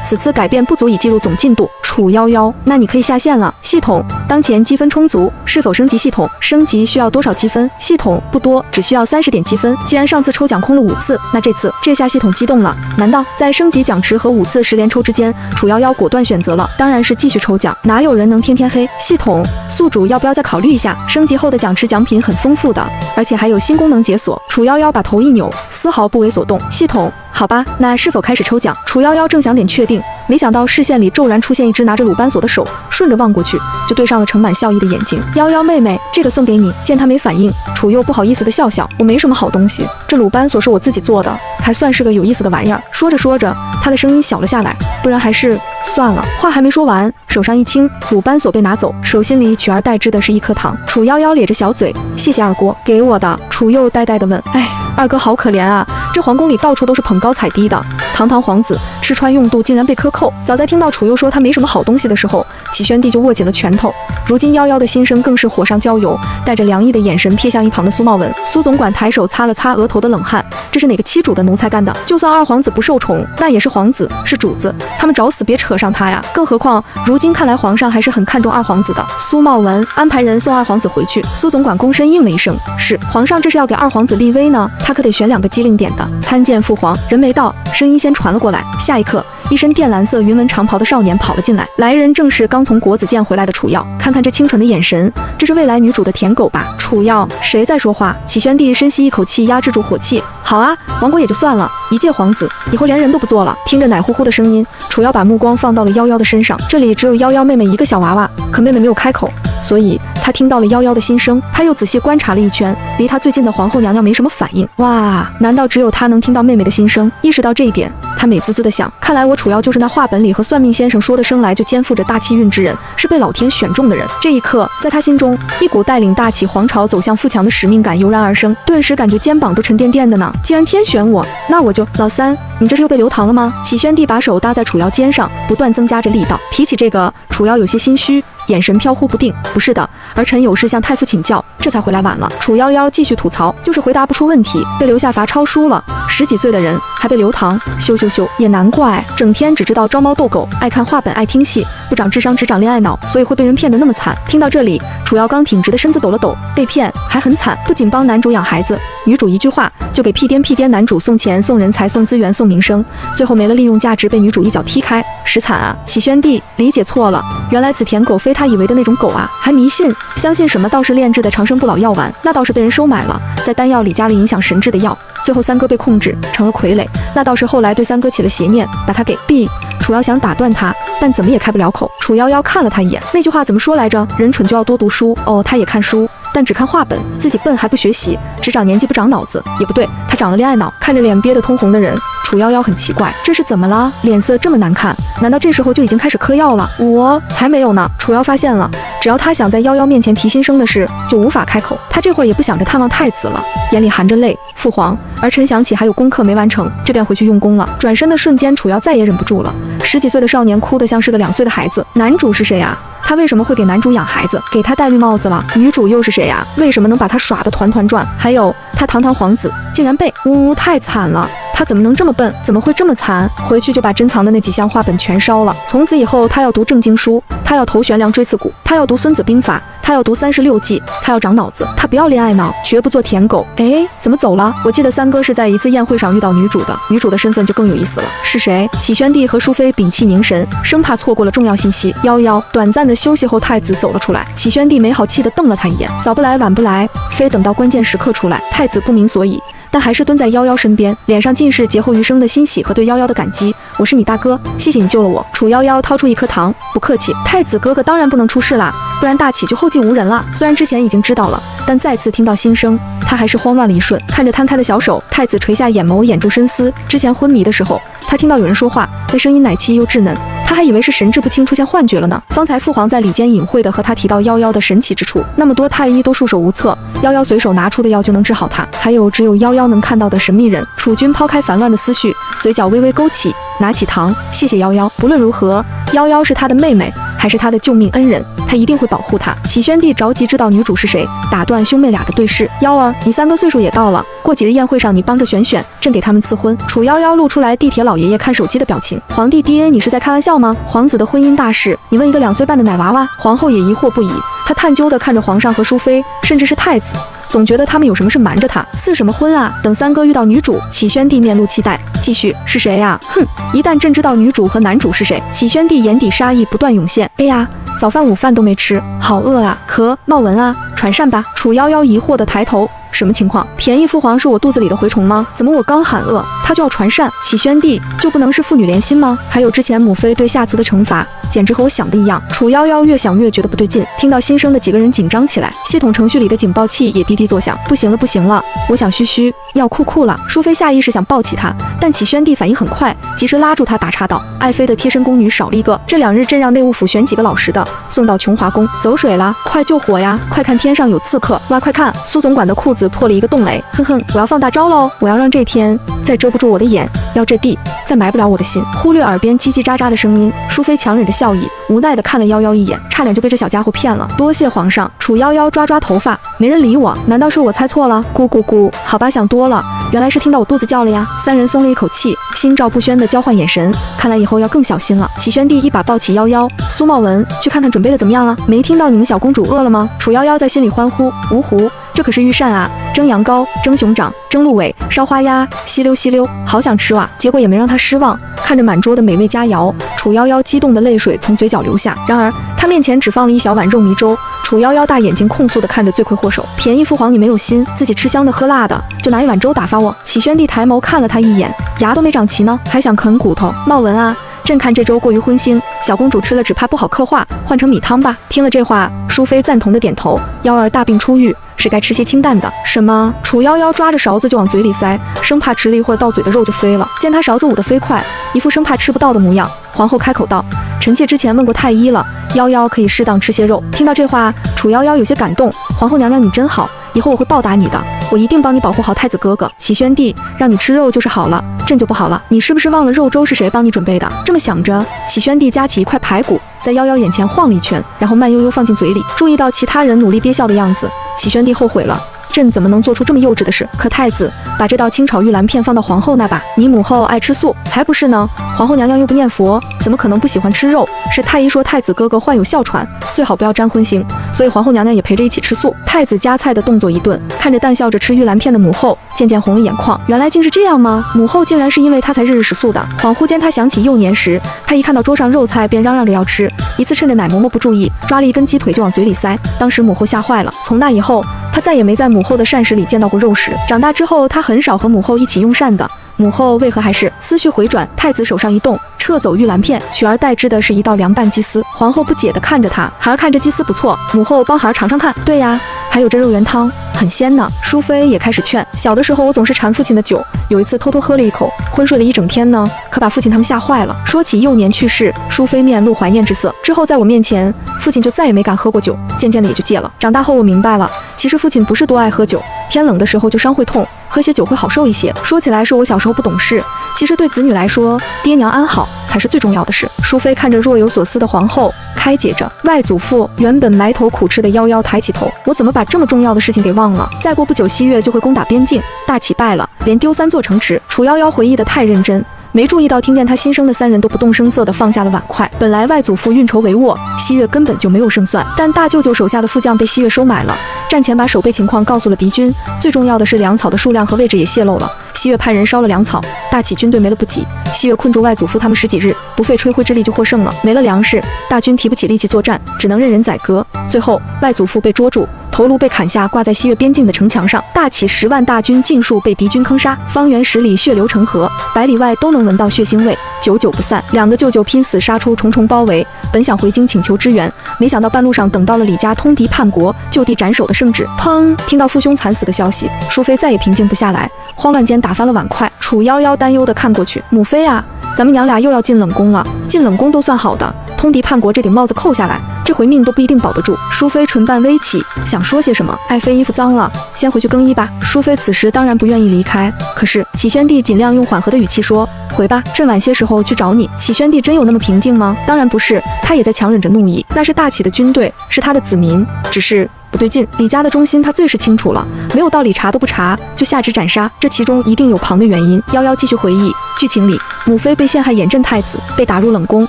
此次改变不足以计入总进度。楚夭夭，那你可以下线了。系统，当前积分充足，是否升级？系统，升级需要多少积分？系统，不多，只需要30点积分。既然上次抽奖空了5次，那这下系统激动了。难道在升级奖池和5次10连抽之间，楚夭夭果断选择了当然是继续抽奖，哪有人能天天黑？系统，宿主要不要再考虑一下？升级后的奖池奖品很丰富的，而且还有新功能解锁。楚夭夭把头一扭，丝毫不为所动。系统，好吧，那是否开始抽奖？楚夭夭正想点确定，没想到视线里骤然出现一只拿着鲁班锁的手，顺着望过去，就对上了盛满笑意的眼睛。夭夭妹妹，这个送给你。见她没反应，楚佑不好意思的笑笑，我没什么好东西，这鲁班锁是我自己做的，还算是个有意思的玩意儿。说着说着，他的声音小了下来，不然还是算了。话还没说完，手上一轻，鲁班锁被拿走，手心里取而代之的是一颗糖。楚夭夭咧着小嘴，谢谢二哥，给我的。楚佑呆呆地问，哎，二哥好可怜啊，这皇宫里到处都是捧高踩低的，堂堂皇子吃穿用度竟然被克扣。早在听到楚佑说他没什么好东西的时候，启宣帝就握紧了拳头。如今夭夭的心声更是火上浇油，带着凉意的眼神瞥向一旁的苏茂文。苏总管抬手擦了擦额头的冷汗，这是哪个欺主的奴才干的？就算二皇子不受宠，那也是皇子，是主子，他们找死别扯上他呀！更何况如今看来皇上还是很看重二皇子的。苏茂文安排人送二皇子回去。苏总管躬身应了一声，是。皇上这是要给二皇子立威呢，他可得选2个机灵点的。参见父皇。人没到，声音先传了过来。下一刻，一身靛蓝色云纹长袍的少年跑了进来，来人正是刚从国子监回来的楚耀。看看这清纯的眼神，这是未来女主的舔狗吧？楚耀，谁在说话？启宣帝深吸一口气，压制住火气。好啊，亡国也就算了，一介皇子，以后连人都不做了。听着奶乎乎的声音，楚耀把目光放到了夭夭的身上。这里只有夭夭妹妹一个小娃娃，可妹妹没有开口，所以他听到了夭夭的心声。他又仔细观察了一圈，离他最近的皇后娘娘没什么反应。哇，难道只有他能听到妹妹的心声？意识到这一点，他美滋滋地想，看来我楚耀就是那话本里和算命先生说的生来就肩负着大气运之人，是被老天选中的人。这一刻，在他心中，一股带领大齐皇朝走向富强的使命感油然而生，顿时感觉肩膀都沉甸甸的呢。既然天选我，那我就……老三，你这是又被留堂了吗？启宣帝把手搭在楚瑶肩上，不断增加着力道。提起这个，楚瑶有些心虚，眼神飘忽不定。不是的，儿臣有事向太傅请教，这才回来晚了。楚夭夭继续吐槽，就是回答不出问题，被留下罚抄书了。10几岁的人还被留堂，羞羞羞，也难怪，整天只知道招猫逗狗，爱看画本，爱听戏，不长智商只长恋爱脑，所以会被人骗得那么惨。听到这里，楚瑶刚挺直的身子抖了抖，被骗还很惨，不仅帮男主养孩子，女主一句话就给屁颠男主送钱送人才送资源送名声，最后没了利用价值，被女主一脚踢开，实惨啊！启宣帝理解错了，原来此舔狗非他以为的那种狗啊，还迷信相信什么道士炼制的长生不老药丸，那倒是被人收买了，在丹药里加了影响神智的药，最后三哥被控制成了傀儡，那倒是后来对三哥起了邪念，把他给毙。楚瑶想打断他，但怎么也开不了口。楚夭夭看了他一眼，那句话怎么说来着？人蠢就要多读书。哦，他也看书，但只看画本，自己笨还不学习，只长年纪不长脑子。也不对，他长了恋爱脑。看着脸憋得通红的人，楚夭夭很奇怪，这是怎么了？脸色这么难看，难道这时候就已经开始嗑药了？我才没有呢！楚瑶发现了，只要他想在夭夭面前提新生的事，就无法开口。他这会儿也不想着探望太子了，眼里含着泪。父皇，儿臣想起还有功课没完成，这便回去用功了。转身的瞬间，楚瑶再也忍不住了。10几岁的少年哭得像是个2岁的孩子。男主是谁啊？他为什么会给男主养孩子，给他戴绿帽子了？女主又是谁呀？为什么能把他耍得团团转？还有他堂堂皇子竟然被……太惨了！他怎么能这么笨？怎么会这么残？回去就把珍藏的那几箱画本全烧了。从此以后，他要读正经书，他要投悬梁锥刺股，他要读孙子兵法，他要读36计，他要长脑子，他不要恋爱脑，绝不做舔狗。哎，怎么走了？我记得三哥是在一次宴会上遇到女主的，女主的身份就更有意思了。是谁？启宣帝和淑妃屏气凝神，生怕错过了重要信息。夭夭短暂的休息后，太子走了出来。启宣帝没好气地瞪了他一眼，早不来晚不来，非等到关键时刻出来。太子不明所以，但还是蹲在夭夭身边，脸上尽是劫后余生的欣喜和对夭夭的感激。我是你大哥，谢谢你救了我。楚夭夭掏出一颗糖，不客气。太子哥哥当然不能出事啦，不然大启就后继无人了。虽然之前已经知道了，但再次听到新生，他还是慌乱了一瞬。看着摊开的小手，太子垂下眼眸，眼住深思。之前昏迷的时候，他听到有人说话，那声音奶气又稚嫩，他还以为是神志不清出现幻觉了呢。方才父皇在里间隐晦地和他提到夭夭的神奇之处，那么多太医都束手无策，夭夭随手拿出的药就能治好他。还有只有夭夭能看到的神秘人。楚军抛开烦乱的思绪，嘴角微微勾起，拿起糖，谢谢夭夭。不论如何，夭夭是他的妹妹，还是他的救命恩人，他一定会保护她。启宣帝着急知道女主是谁，打断兄妹俩的对视。夭儿，你三哥岁数也到了，过几日宴会上你帮着选，朕给他们赐婚。楚夭夭露出来地铁老爷爷看手机的表情。皇帝爹，你是在开玩笑吗？皇子的婚姻大事，你问一个2岁半的奶娃娃？皇后也疑惑不已，她探究地看着皇上和淑妃，甚至是太子。总觉得他们有什么事瞒着他，赐什么婚啊？等三哥遇到女主，启宣帝面露期待，继续是谁呀？哼！一旦朕知道女主和男主是谁，启宣帝眼底杀意不断涌现。哎呀，早饭午饭都没吃，好饿啊！咳，冒文啊，传膳吧。楚夭夭疑惑地抬头。什么情况？便宜父皇是我肚子里的蛔虫吗？怎么我刚喊饿，他就要传膳？启宣帝就不能是父女连心吗？还有之前母妃对夏慈的惩罚，简直和我想的一样。楚夭夭越想越觉得不对劲，听到新生的几个人紧张起来，系统程序里的警报器也滴滴作响。不行了，不行了，我想嘘，要哭了。淑妃下意识想抱起他，但启宣帝反应很快，及时拉住他，打岔道：“爱妃的贴身宫女少了一个，这2日朕让内务府选几个老实的，送到琼华宫。走水了，快救火呀！快看天上有刺客！哇，快看，苏总管的裤子破了一个洞嘞！哼哼，我要放大招喽！我要让这天再遮不住我的眼，要这地再埋不了我的心。”忽略耳边叽叽喳喳的声音，淑妃强忍着笑意，无奈地看了夭夭一眼，差点就被这小家伙骗了。多谢皇上。楚夭夭抓头发，没人理我，难道是我猜错了？咕咕咕，好吧，想多了，原来是听到我肚子叫了呀。三人松了一口气，心照不宣地交换眼神，看来以后要更小心了。启宣帝一把抱起夭夭，苏茂文，去看看准备的怎么样了？没听到你们小公主饿了吗？楚夭夭在心里欢呼，芜湖，这可是御膳啊，蒸羊羔，蒸熊掌，蒸鹿尾，烧花鸭，吸溜，好想吃哇！结果也没让他失望，看着满桌的美味佳肴，楚夭夭激动的泪水从嘴角流下。然而他面前只放了一小碗肉糜粥，楚夭夭大眼睛控诉地看着罪魁祸首，便宜父皇你没有心，自己吃香的喝辣的，就拿一碗粥打发我。启宣帝抬眸看了他一眼，牙都没长齐呢，还想啃骨头？茂文啊，朕看这粥过于荤腥，小公主吃了只怕不好刻画，换成米汤吧。听了这话，淑妃赞同的点头，夭儿大病初愈，是该吃些清淡的。什么？楚夭夭抓着勺子就往嘴里塞，生怕迟了一会儿到嘴的肉就飞了。见他勺子舞得飞快，一副生怕吃不到的模样，皇后开口道：“臣妾之前问过太医了，夭夭可以适当吃些肉。”听到这话，楚夭夭有些感动，皇后娘娘你真好，以后我会报答你的，我一定帮你保护好太子哥哥。启宣帝让你吃肉就是好了，朕就不好了，你是不是忘了肉粥是谁帮你准备的？这么想着，启宣帝夹起一块排骨，在夭夭眼前晃了一圈，然后慢悠悠放进嘴里。注意到其他人努力憋笑的样子，启宣帝后悔了。朕怎么能做出这么幼稚的事？可太子，把这道清炒玉兰片放到皇后那吧。你母后爱吃素，才不是呢。皇后娘娘又不念佛，怎么可能不喜欢吃肉？是太医说太子哥哥患有哮喘，最好不要沾荤腥，所以皇后娘娘也陪着一起吃素。太子夹菜的动作一顿，看着淡笑着吃玉兰片的母后，渐渐红了眼眶。原来竟是这样吗？母后竟然是因为他才日日食素的。恍惚间，他想起幼年时，他一看到桌上肉菜便嚷嚷着要吃，一次趁着奶嬷嬷不注意，抓了一根鸡腿就往嘴里塞，当时母后吓坏了。从那以后，他再也没在母后的膳食里见到过肉食。长大之后，他很少和母后一起用膳的。母后为何还是？思绪回转，太子手上一动，撤走玉兰片，取而代之的是一道凉拌鸡丝。皇后不解地看着他，孩儿看着鸡丝不错，母后帮孩儿尝尝看。对呀，还有这肉圆汤，很鲜呢。淑妃也开始劝，小的时候我总是馋父亲的酒，有一次偷偷喝了一口，昏睡了一整天呢，可把父亲他们吓坏了。说起幼年去世，淑妃面露怀念之色。之后在我面前，父亲就再也没敢喝过酒，渐渐的也就戒了。长大后我明白了，其实父亲不是多爱喝酒，天冷的时候就伤会痛，喝些酒会好受一些。说起来是我小时候不懂事，其实对子女来说，爹娘安好才是最重要的事。淑妃看着若有所思的皇后，开解着。外祖父原本埋头苦吃的夭夭抬起头，我怎么把这么重要的事情给忘了？再过不久，西越就会攻打边境，大起败了，连丢3座城池。楚夭夭回忆得太认真，没注意到听见他新生的3人都不动声色地放下了碗筷。本来外祖父运筹帷幄，西越根本就没有胜算，但大舅舅手下的副将被西越收买了，战前把守备情况告诉了敌军，最重要的是粮草的数量和位置也泄露了。西越派人烧了粮草，大起军队没了补给，西越困住外祖父他们10几日，不费吹灰之力就获胜了。没了粮食，大军提不起力气作战，只能任人宰割。最后外祖父被捉住，头颅被砍下，挂在西越边境的城墙上。大起10万大军尽数被敌军坑杀，方圆10里血流成河，100里外都能闻到血腥味，久久不散。2个舅舅拼死杀出重重包围，本想回京请求支援，没想到半路上等到了李家通敌叛国，就地斩首的圣旨。砰！听到父兄惨死的消息，淑妃再也平静不下来，慌乱间打翻了碗筷。楚夭夭担忧地看过去，母妃啊，咱们娘俩又要进冷宫了。进冷宫都算好的，通敌叛国这顶帽子扣下来，这回命都不一定保得住。淑妃唇瓣微起，想说些什么。爱妃衣服脏了，先回去更衣吧。淑妃此时当然不愿意离开，可是启宣帝尽量用缓和的语气说，回吧，朕晚些时候去找你。启宣帝真有那么平静吗？当然不是，他也在强忍着怒意。那是大启的军队，是他的子民，只是不对劲，李家的忠心他最是清楚了，没有道理查都不查就下旨斩杀，这其中一定有旁的原因。夭夭继续回忆，剧情里母妃被陷害掩镇太子，被打入冷宫，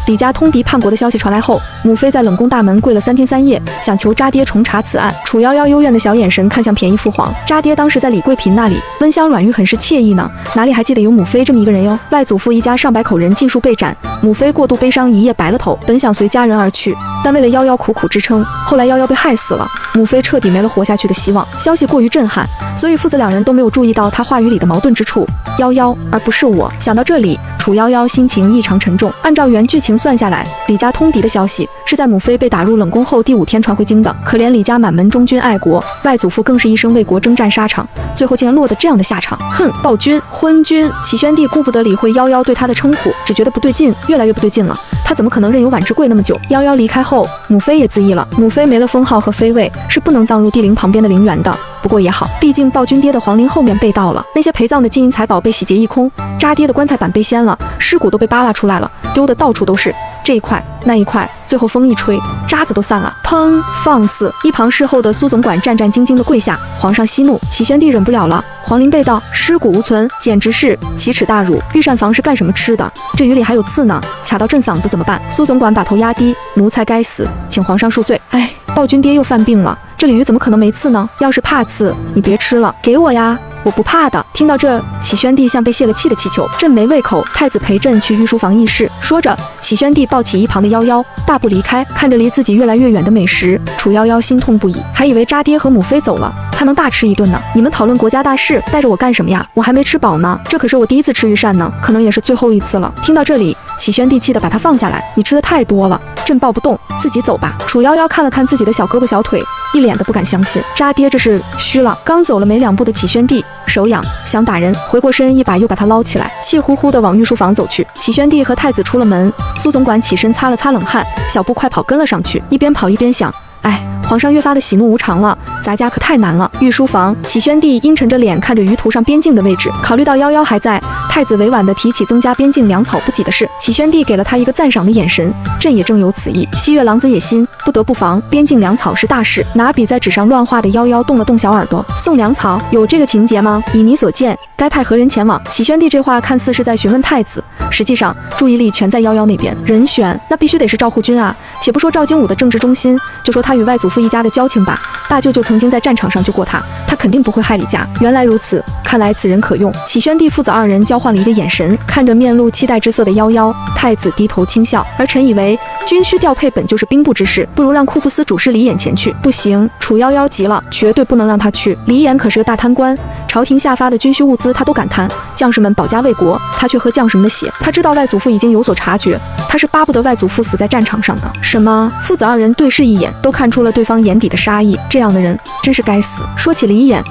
李家通敌叛国的消息传来后，母妃在冷宫大门跪了3天3夜，想求渣爹重查此案。楚夭夭幽怨的小眼神看向便宜父皇，渣爹当时在李贵嫔那里温香软玉，很是惬意呢，哪里还记得有母妃这么一个人哟？外祖父一家上百口人尽数被斩，母妃过度悲伤，一夜白了头，本想随家人而去，但为了夭夭苦苦支撑，后来夭夭被害死了，母妃彻底没了活下去的希望。消息过于震撼，所以父子2人都没有注意到他话语里的矛盾之处，夭夭而不是我。想到这里，楚夭夭心情异常沉重。按照原剧情算下来，李家通敌的消息是在母妃被打入冷宫后第5天传回京的。可怜李家满门忠君爱国，外祖父更是一生为国征战沙场，最后竟然落得这样的下场。哼，暴君、昏君！启宣帝顾不得理会夭夭对他的称呼，只觉得不对劲，越来越不对劲了。他怎么可能任由婉之贵那么久？夭夭离开后，母妃也自缢了。母妃没了封号和妃位，是不能葬入帝陵旁边的陵园的。不过也好，毕竟暴君爹的皇陵后面被盗了，那些陪葬的金银财宝被洗劫一空，渣爹的棺材板被掀了，尸骨都被扒拉出来了，丢的到处都是，这一块那一块，最后风一吹，渣子都散了。砰！放肆！一旁侍候的苏总管战战兢兢地跪下。皇上息怒，启宣帝忍不了了，皇陵被盗，尸骨无存，简直是奇耻大辱。御膳房是干什么吃的？这鱼里还有刺呢，卡到朕嗓子怎么办？苏总管把头压低，奴才该死，请皇上恕罪。哎，暴君爹又犯病了，这鲤鱼怎么可能没刺呢？要是怕刺，你别吃了，给我呀！我不怕的。听到这，启宣帝像被泄了气的气球，朕没胃口，太子陪朕去御书房议事。说着，启宣帝抱起一旁的夭夭，大步离开。看着离自己越来越远的美食，楚夭夭心痛不已，还以为渣爹和母妃走了，他能大吃一顿呢。你们讨论国家大事，带着我干什么呀？我还没吃饱呢，这可是我第一次吃御膳呢，可能也是最后一次了。听到这里，启宣帝气得把他放下来，你吃的太多了，朕抱不动，自己走吧。楚夭夭看了看自己的小胳膊小腿，一脸的不敢相信，渣爹这是虚了。刚走了没2步的启宣帝手痒，想打人，回过身一把又把他捞起来，气呼呼地往御书房走去。启宣帝和太子出了门，苏总管起身擦了擦冷汗，小步快跑跟了上去，一边跑一边想，哎，皇皇上越发的喜怒无常了，咱家可太难了。御书房，启宣帝阴沉着脸看着舆图上边境的位置，考虑到夭夭还在，太子委婉地提起增加边境粮草补给的事。启宣帝给了他一个赞赏的眼神，朕也正有此意。西岳狼子野心，不得不防。边境粮草是大事，拿笔在纸上乱画的夭夭动了动小耳朵。送粮草有这个情节吗？以你所见，该派何人前往？启宣帝这话看似是在询问太子，实际上注意力全在夭夭那边。人选那必须得是赵护军啊！且不说赵精武的政治中心，就说他与外祖父一家的交情吧。大舅舅曾经在战场上救过他，他肯定不会害李家。原来如此，看来此人可用。启宣帝父子二人交换了一个眼神，看着面露期待之色的夭夭，太子低头轻笑。儿臣以为军需调配本就是兵部之事，不如让库布斯主事李衍前去。不行，楚夭夭急了，绝对不能让他去。李衍可是个大贪官，朝廷下发的军需物资他都敢贪，将士们保家卫国，他却喝将士们的血。他知道外祖父已经有所察觉，他是巴不得外祖父死在战场上的。什么？父子二人对视一眼，都看出了对方眼底的杀意。这样的人真是该死。说起李衍，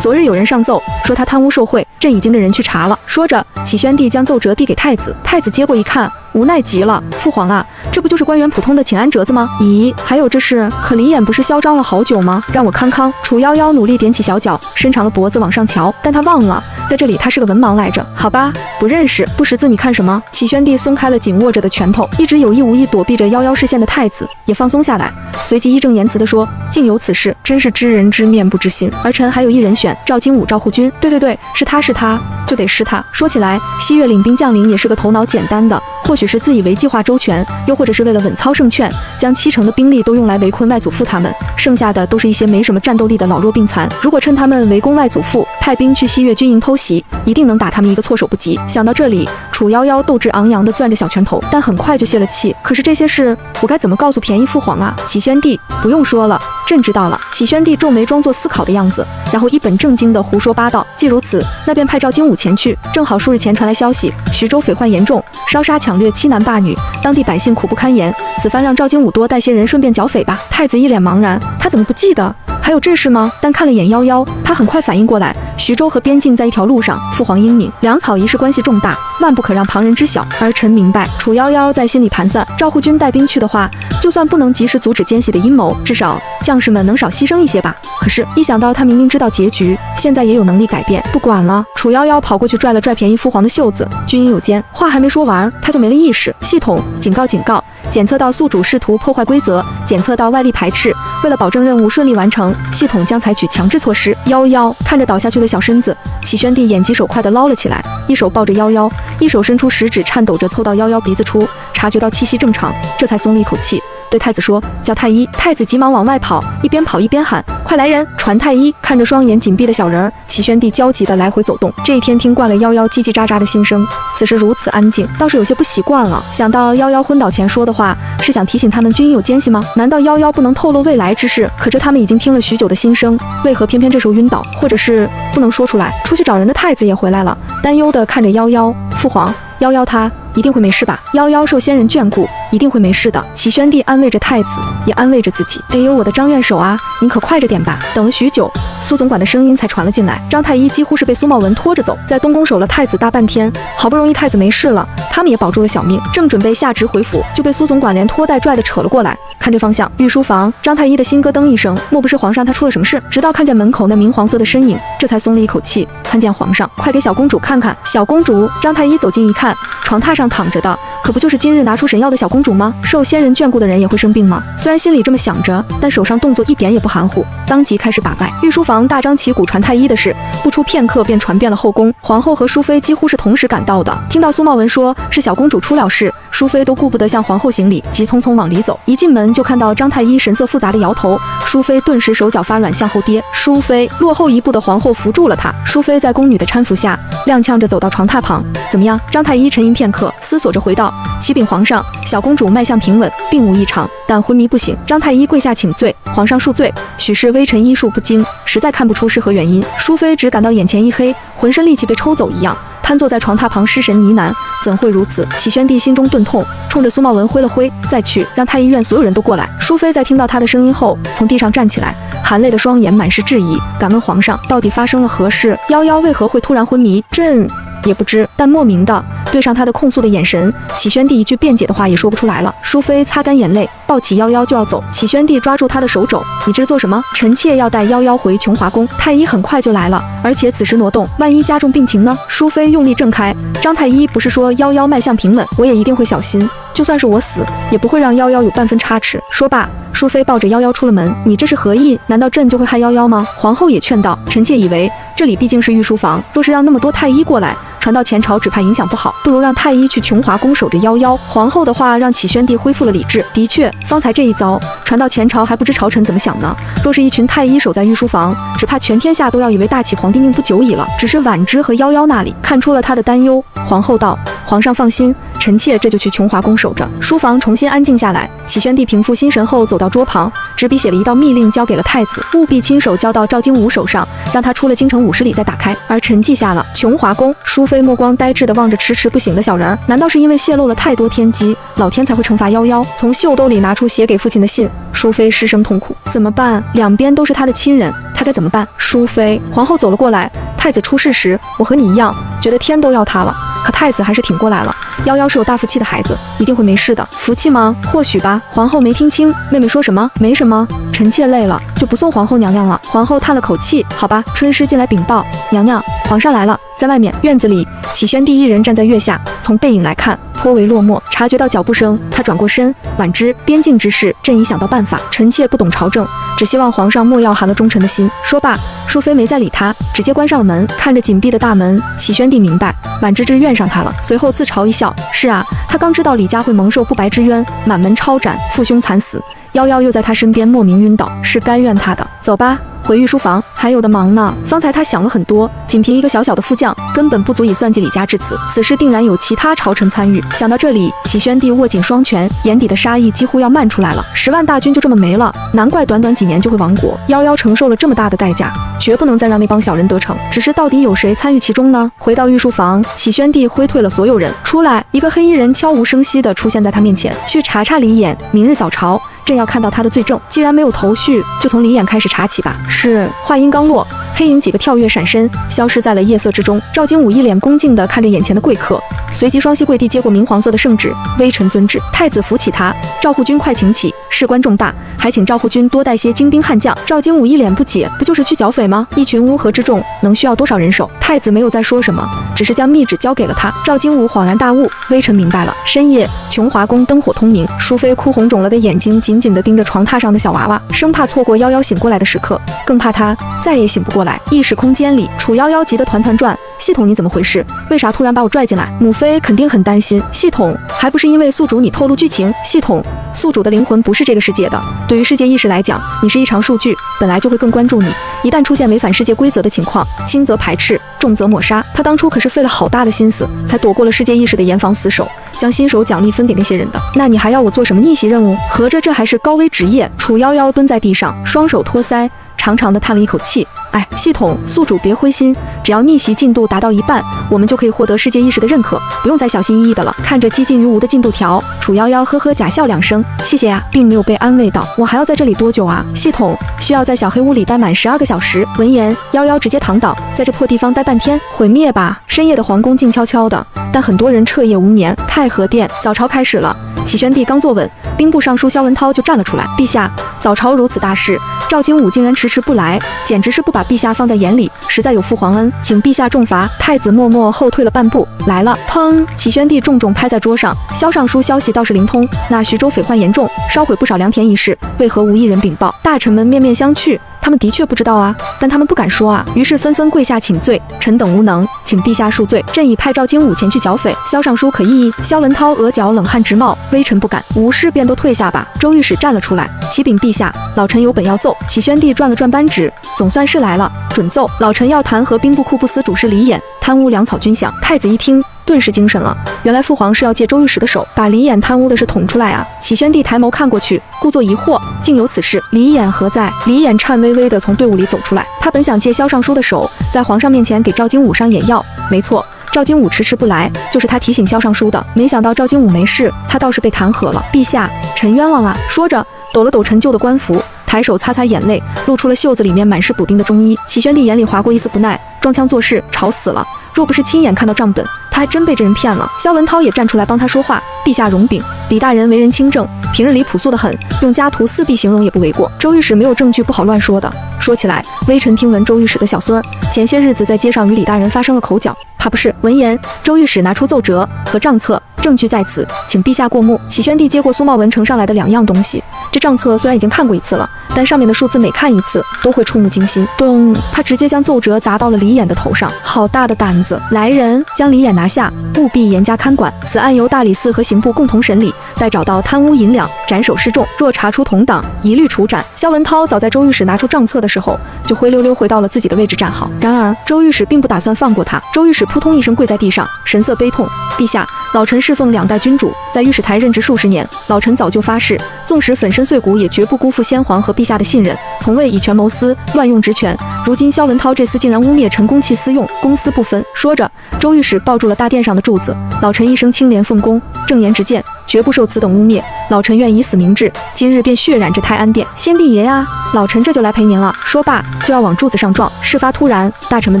昨日有人上奏说他贪污受贿，朕已经的人去查了。说着，启宣帝将奏折递给太子，太子接过一看，无奈极了。父皇啊，这不就是官员普通的请安折子吗？咦，还有这事？可李衍不是嚣张了好久吗？让我康康。楚夭夭努力踮起小脚，伸长了脖子往上瞧，但他忘了，在这里他是个文盲来着。好吧，不认识，不识字，你看什么？启宣帝松开了紧握着的拳头，一直有意无意躲避着夭夭视线的太子也放松下来，随即义正言辞地说：“竟有此事，真是知人知面不知心。儿臣还有一人选，赵精武赵护军。对，是他，就得是他。说起来，西岳领兵将领也是个头脑简单的，或许是自以为计划周全，又或者是为了稳操胜券，将70%的兵力都用来围困外祖父他们，剩下的都是一些没什么战斗力的老弱病残。如果趁他们围攻外祖父，派兵去西岳军营偷袭，一定能打他们一个措手不及。”想到这里，楚夭夭斗志昂扬地攥着小拳头，但很快就泄了气。可是这些事我该怎么告诉便宜父皇啊？启宣帝，不用说了，朕知道了。启宣帝皱眉装作思考的样子，然后一本正经地胡说八道。既如此，那便派赵精武前去。正好数日前传来消息，徐州匪患严重，烧杀抢掠，欺男霸女，当地百姓苦不堪言。此番让赵精武多带些人，顺便剿匪吧。太子一脸茫然，他怎么不记得？还有这事吗？但看了眼夭夭，他很快反应过来，徐州和边境在一条路上，父皇英明，粮草一事关系重大，万不可让旁人知晓。儿臣明白。楚夭夭在心里盘算，赵护军带兵去的话，就算不能及时阻止奸细的阴谋，至少将士们能少牺牲一些吧。可是，一想到他明明知道结局，现在也有能力改变，不管了。楚夭夭跑过去拽了拽便宜父皇的袖子，军营有奸。话还没说完，他就没了意识。系统警告！检测到宿主试图破坏规则，检测到外力排斥。为了保证任务顺利完成，系统将采取强制措施。夭夭看着倒下去的小身子，启宣帝眼疾手快地捞了起来，一手抱着夭夭，一手伸出食指，颤抖着凑到夭夭鼻子处，察觉到气息正常，这才松了一口气。对太子说：“叫太医。”太子急忙往外跑，一边跑一边喊：“快来人，传太医！”看着双眼紧闭的小人儿，启宣帝焦急地来回走动。这一天听惯了夭夭叽叽喳喳的心声，此时如此安静，倒是有些不习惯了。想到夭夭昏倒前说的话，是想提醒他们军营有奸细吗？难道夭夭不能透露未来之事？可这他们已经听了许久的心声，为何偏偏这时候晕倒？或者是不能说出来？出去找人的太子也回来了，担忧地看着夭夭。父皇，夭夭他一定会没事吧？夭夭受仙人眷顾，一定会没事的。启宣帝安慰着太子，也安慰着自己。哎呦，我的张院手啊，您可快着点吧！等了许久，苏总管的声音才传了进来。张太医几乎是被苏茂文拖着走，在东宫守了太子大半天，好不容易太子没事了，他们也保住了小命，正准备下旨回府，就被苏总管连拖带拽的扯了过来。看这方向，御书房，张太医的心咯噔一声，莫不是皇上他出了什么事？直到看见门口那明黄色的身影，这才松了一口气。参见皇上，快给小公主看看。小公主，张太医走近一看，床榻上躺着的可不就是今日拿出神药的小公主吗？受仙人眷顾的人也会生病吗？虽然心里这么想着，但手上动作一点也不含糊，当即开始把脉。御书房大张旗鼓传太医的事，不出片刻便传遍了后宫。皇后和淑妃几乎是同时赶到的，听到苏茂文说是小公主出了事，淑妃都顾不得向皇后行礼，急匆匆往里走。一进门就看到张太医神色复杂的摇头，淑妃顿时手脚发软向后跌。淑妃落后一步的皇后扶住了她，淑妃在宫女的搀扶下踉跄着走到床榻旁。怎么样？张太医沉吟片刻，思索着回道：启禀皇上，小公主脉象平稳，并无异常，但昏迷不醒。张太医跪下请罪，皇上恕罪，许是微臣医术不精，实在看不出是何原因。淑妃只感到眼前一黑，浑身力气被抽走一样，瘫坐在床榻旁失神呢喃：怎会如此？启宣帝心中顿痛，冲着苏茂文挥了挥：再去，让太医院所有人都过来。淑妃在听到他的声音后，从地上站起来，含泪的双眼满是质疑，敢问皇上，到底发生了何事？夭夭为何会突然昏迷？朕也不知，但莫名的对上他的控诉的眼神，启宣帝一句辩解的话也说不出来了。淑妃擦干眼泪，抱起夭夭就要走，启宣帝抓住她的手肘，你这是做什么？臣妾要带夭夭回琼华宫，太医很快就来了，而且此时挪动，万一加重病情呢？淑妃用力挣开，张太医不是说夭夭脉象平稳，我也一定会小心，就算是我死，也不会让夭夭有半分差池。说罢，淑妃抱着夭夭出了门。你这是何意？难道朕就会害夭夭吗？皇后也劝道，臣妾以为这里毕竟是御书房，若是让那么多太医过来，传到前朝只怕影响不好，不如让太医去琼华宫守着夭夭。皇后的话让启宣帝恢复了理智。的确，方才这一遭传到前朝，还不知朝臣怎么想呢。若是一群太医守在御书房，只怕全天下都要以为大启皇帝命不久矣了。只是婉之和夭夭那里看出了他的担忧，皇后道：皇上放心，臣妾这就去琼华宫守着。书房重新安静下来，启宣帝平复心神后走到桌旁，执笔写了一道密令交给了太子，务必亲手交到赵精武手上，让他出了京城50里再打开。而臣记下了。琼华宫，淑妃目光呆滞地望着迟迟不醒的小人儿，难道是因为泄露了太多天机，老天才会惩罚夭夭？从袖兜里拿出写给父亲的信，淑妃失声痛哭。怎么办？两边都是他的亲人，他该怎么办？淑妃，皇后走了过来。太子出事时，我和你一样，觉得天都要塌了，可太子还是挺过来了。夭夭是有大福气的孩子，一定会没事的。福气吗？或许吧。皇后没听清妹妹说什么。没什么，臣妾累了，就不送皇后娘娘了。皇后叹了口气，好吧。春师进来禀报，娘娘，皇上来了。在外面院子里，启宣帝一人站在月下，从背影来看，颇为落寞。察觉到脚步声，他转过身，婉之，边境之事，朕已想到办法。臣妾不懂朝政，只希望皇上莫要寒了忠臣的心。说罢，淑妃没再理他，直接关上了门。看着紧闭的大门，启宣帝明白婉之怨上他了，随后自嘲一笑。是啊，他刚知道李家会蒙受不白之冤，满门抄斩，父兄惨死，夭夭又在他身边莫名晕倒，是甘愿他的。走吧，回御书房，还有的忙呢。方才他想了很多，仅凭一个小小的副将，根本不足以算计李家至此。此事定然有其他朝臣参与。想到这里，启宣帝握紧双拳，眼底的杀意几乎要漫出来了。10万大军就这么没了，难怪短短几年就会亡国。夭夭承受了这么大的代价，绝不能再让那帮小人得逞。只是到底有谁参与其中呢？回到御书房，启宣帝挥退了所有人，出来，一个黑衣人悄无声息地出现在他面前。去查查李衍，明日早朝朕要看到他的罪证。既然没有头绪，就从李衍开始查起吧。是。话音刚落，黑影几个跳跃闪身，消失在了夜色之中。赵精武一脸恭敬地看着眼前的贵客，随即双膝跪地接过明黄色的圣旨，微臣遵旨。太子扶起他，赵护军快请起，事关重大，还请赵护军多带些精兵悍将。赵精武一脸不解，不就是去剿匪吗？一群乌合之众，能需要多少人手？太子没有再说什么，只是将密旨交给了他。赵精武恍然大悟，微臣明白了。深夜，琼华宫灯火通明，淑妃哭红肿了的眼睛紧紧地盯着床榻上的小娃娃，生怕错过夭夭醒过来的时刻，更怕他再也醒不过来。意识空间里，楚夭夭急得团团转。系统，你怎么回事？为啥突然把我拽进来？母妃肯定很担心。系统，还不是因为宿主你透露剧情。系统，宿主的灵魂不是这个世界的，对于世界意识来讲，你是一场数据，本来就会更关注你。一旦出现违反世界规则的情况，轻则排斥，重则抹杀。他当初可是费了好大的心思，才躲过了世界意识的严防死守，将新手奖励分给那些人的。那你还要我做什么逆袭任务？合着这还是高危职业？楚夭夭蹲在地上，双手托腮，长长的叹了一口气。哎，系统，宿主别灰心，只要逆袭进度达到1半，我们就可以获得世界意识的认可，不用再小心翼翼的了。看着几近于无的进度条，楚夭夭呵呵假笑2声，谢谢呀，并没有被安慰到。我还要在这里多久啊？系统，需要在小黑屋里待满12个小时。闻言，夭夭直接躺倒，在这破地方待半天，毁灭吧。深夜的皇宫静悄悄的，但很多人彻夜无眠。太和殿，早朝开始了。启宣帝刚坐稳，兵部尚书萧文涛就站了出来。陛下，早朝如此大事，赵精武竟然迟迟不来，简直是不把陛下放在眼里，实在有负皇恩，请陛下重罚。太子默默后退了半步，来了。砰！启宣帝重重拍在桌上。萧尚书消息倒是灵通，那徐州匪患严重，烧毁不少良田一事，为何无一人禀报？大臣们面面相觑。他们的确不知道啊，但他们不敢说啊，于是纷纷跪下请罪。臣等无能，请陛下恕罪。朕已派赵精武前去剿匪。萧尚书可异议。萧文涛额角冷汗直冒，微臣不敢。无事便都退下吧。周御史站了出来，启禀陛下，老臣有本要奏。启宣帝转了转扳指，总算是来了，准奏。老臣要弹劾兵部库部司主事李衍贪污粮草军饷。太子一听，顿时精神了，原来父皇是要借周御史的手把李衍贪污的事捅出来啊！启宣帝抬眸看过去，故作疑惑，竟有此事。李衍何在？李衍颤巍巍地从队伍里走出来，他本想借萧尚书的手，在皇上面前给赵精武上眼药。没错，赵精武迟迟不来，就是他提醒萧尚书的。没想到赵精武没事，他倒是被弹劾了。陛下，臣冤枉啊！说着，抖了抖陈旧的官服，抬手擦擦眼泪，露出了袖子里面满是补丁的中衣。启宣帝眼里划过一丝不耐，装腔作势，吵死了！若不是亲眼看到账本，他还真被这人骗了。萧文涛也站出来帮他说话。陛下容禀，李大人为人清正，平日里朴素得很，用家徒四壁形容也不为过。周御史没有证据，不好乱说的。说起来，微臣听闻周御史的小孙儿前些日子在街上与李大人发生了口角，怕不是？闻言，周御史拿出奏折和账册，证据在此，请陛下过目。启宣帝接过苏茂文呈上来的2样东西，这账册虽然已经看过一次了，但上面的数字每看一次都会触目惊心。咚！他直接将奏折砸到了李衍的头上，好大的胆子！来人，将李衍拿下，务必严加看管。此案由大理寺和刑部共同审理，待找到贪污银两，斩首示众。若查出同党，一律处斩。萧文涛早在周御史拿出账册的时候，就灰溜溜回到了自己的位置站好。然而周御史并不打算放过他。周御史扑通一声跪在地上，神色悲痛：陛下，老臣侍奉2代君主，在御史台任职数十年，老臣早就发誓，纵使粉身碎骨，也绝不辜负先皇和陛下的信任，从未以权谋私，乱用职权。如今萧文涛这厮竟然污蔑臣公器私用，公私不分。说着，周御史抱住了大殿上的柱子，老臣一生清廉奉公，正言直谏，绝不受此等污蔑。老臣愿以死明志，今日便血染这泰安殿。先帝爷呀，老臣这就来陪您了。说罢就要往柱子上撞。事发突然，大臣们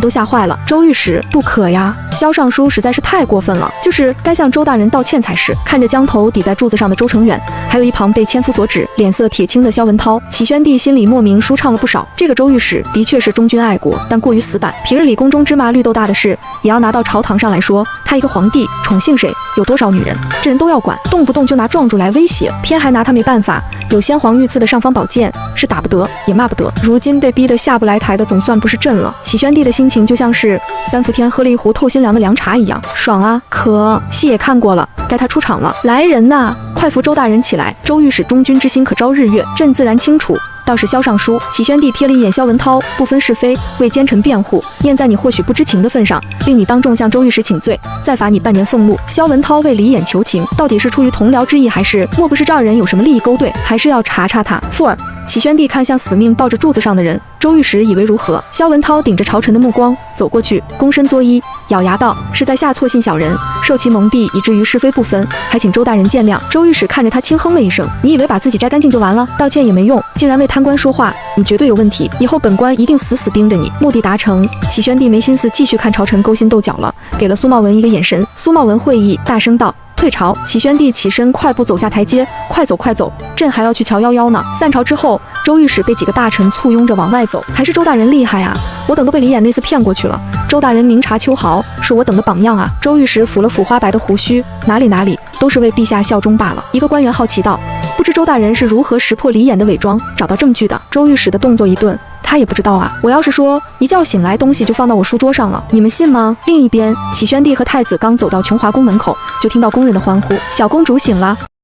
都吓坏了。周御史，不可呀！萧尚书实在是太过分了，就是该向周大人道歉才是。看着将头抵在柱子上的周成远，还有一旁被千夫所指、脸色铁青的萧文涛，启宣帝心里莫名舒畅了不少。这个周御史的确是忠君爱国，但过于死板。平日里宫中芝麻绿豆大的事，也要拿到朝堂上来说。他一个皇帝宠幸谁，有多少女人，这人都要管，动不动就拿撞柱来威胁，偏还拿他没办法。有先皇御赐的尚方宝剑，是打不得也骂不得。如今被逼得下不来台的，总算不是朕了。启宣帝的心情就像是3伏天喝了一壶透心凉的凉茶一样爽啊！可戏也看过了，该他出场了。来人呐，快扶周大人起来！周御史忠君之心可昭日月，朕自然清楚。倒是萧尚书，启宣帝瞥了一眼萧文涛，不分是非，为奸臣辩护，念在你或许不知情的份上，令你当众向周御史请罪，再罚你半年俸禄。萧文涛为李衍求情，到底是出于同僚之意，还是莫不是这二人有什么利益勾兑？还是要查查他？富尔，启宣帝看向死命抱着柱子上的人，周御史以为如何？萧文涛顶着朝臣的目光走过去，躬身作揖，咬牙道：“是在下错信小人，受其蒙蔽，以至于是非不分，还请周大人见谅。”周御史看着他轻哼了一声：“你以为把自己摘干净就完了？道歉也没用，竟然为贪官说话，你绝对有问题！以后本官一定死死盯着你。”目的达成，启宣帝没心思继续看朝臣勾心斗角了，给了苏茂文一个眼神。苏茂文会意，大声道：“退朝！”启宣帝起身快步走下台阶，快走快走，朕还要去瞧夭夭呢。散朝之后，周御史被几个大臣簇拥着往外走。还是周大人厉害啊，我等都被李衍那厮骗过去了。周大人明察秋毫，是我等的榜样啊。周御史抚了抚花白的胡须，哪里都是为陛下效忠罢了。一个官员好奇道：“不知周大人是如何识破李衍的伪装，找到证据的？”周御史的动作一顿，他也不知道啊。我要是说一觉醒来东西就放到我书桌上了，你们信吗？另一边，启宣帝和太子刚走到琼华宫门口，就听到宫人的欢呼：“小公主醒了！”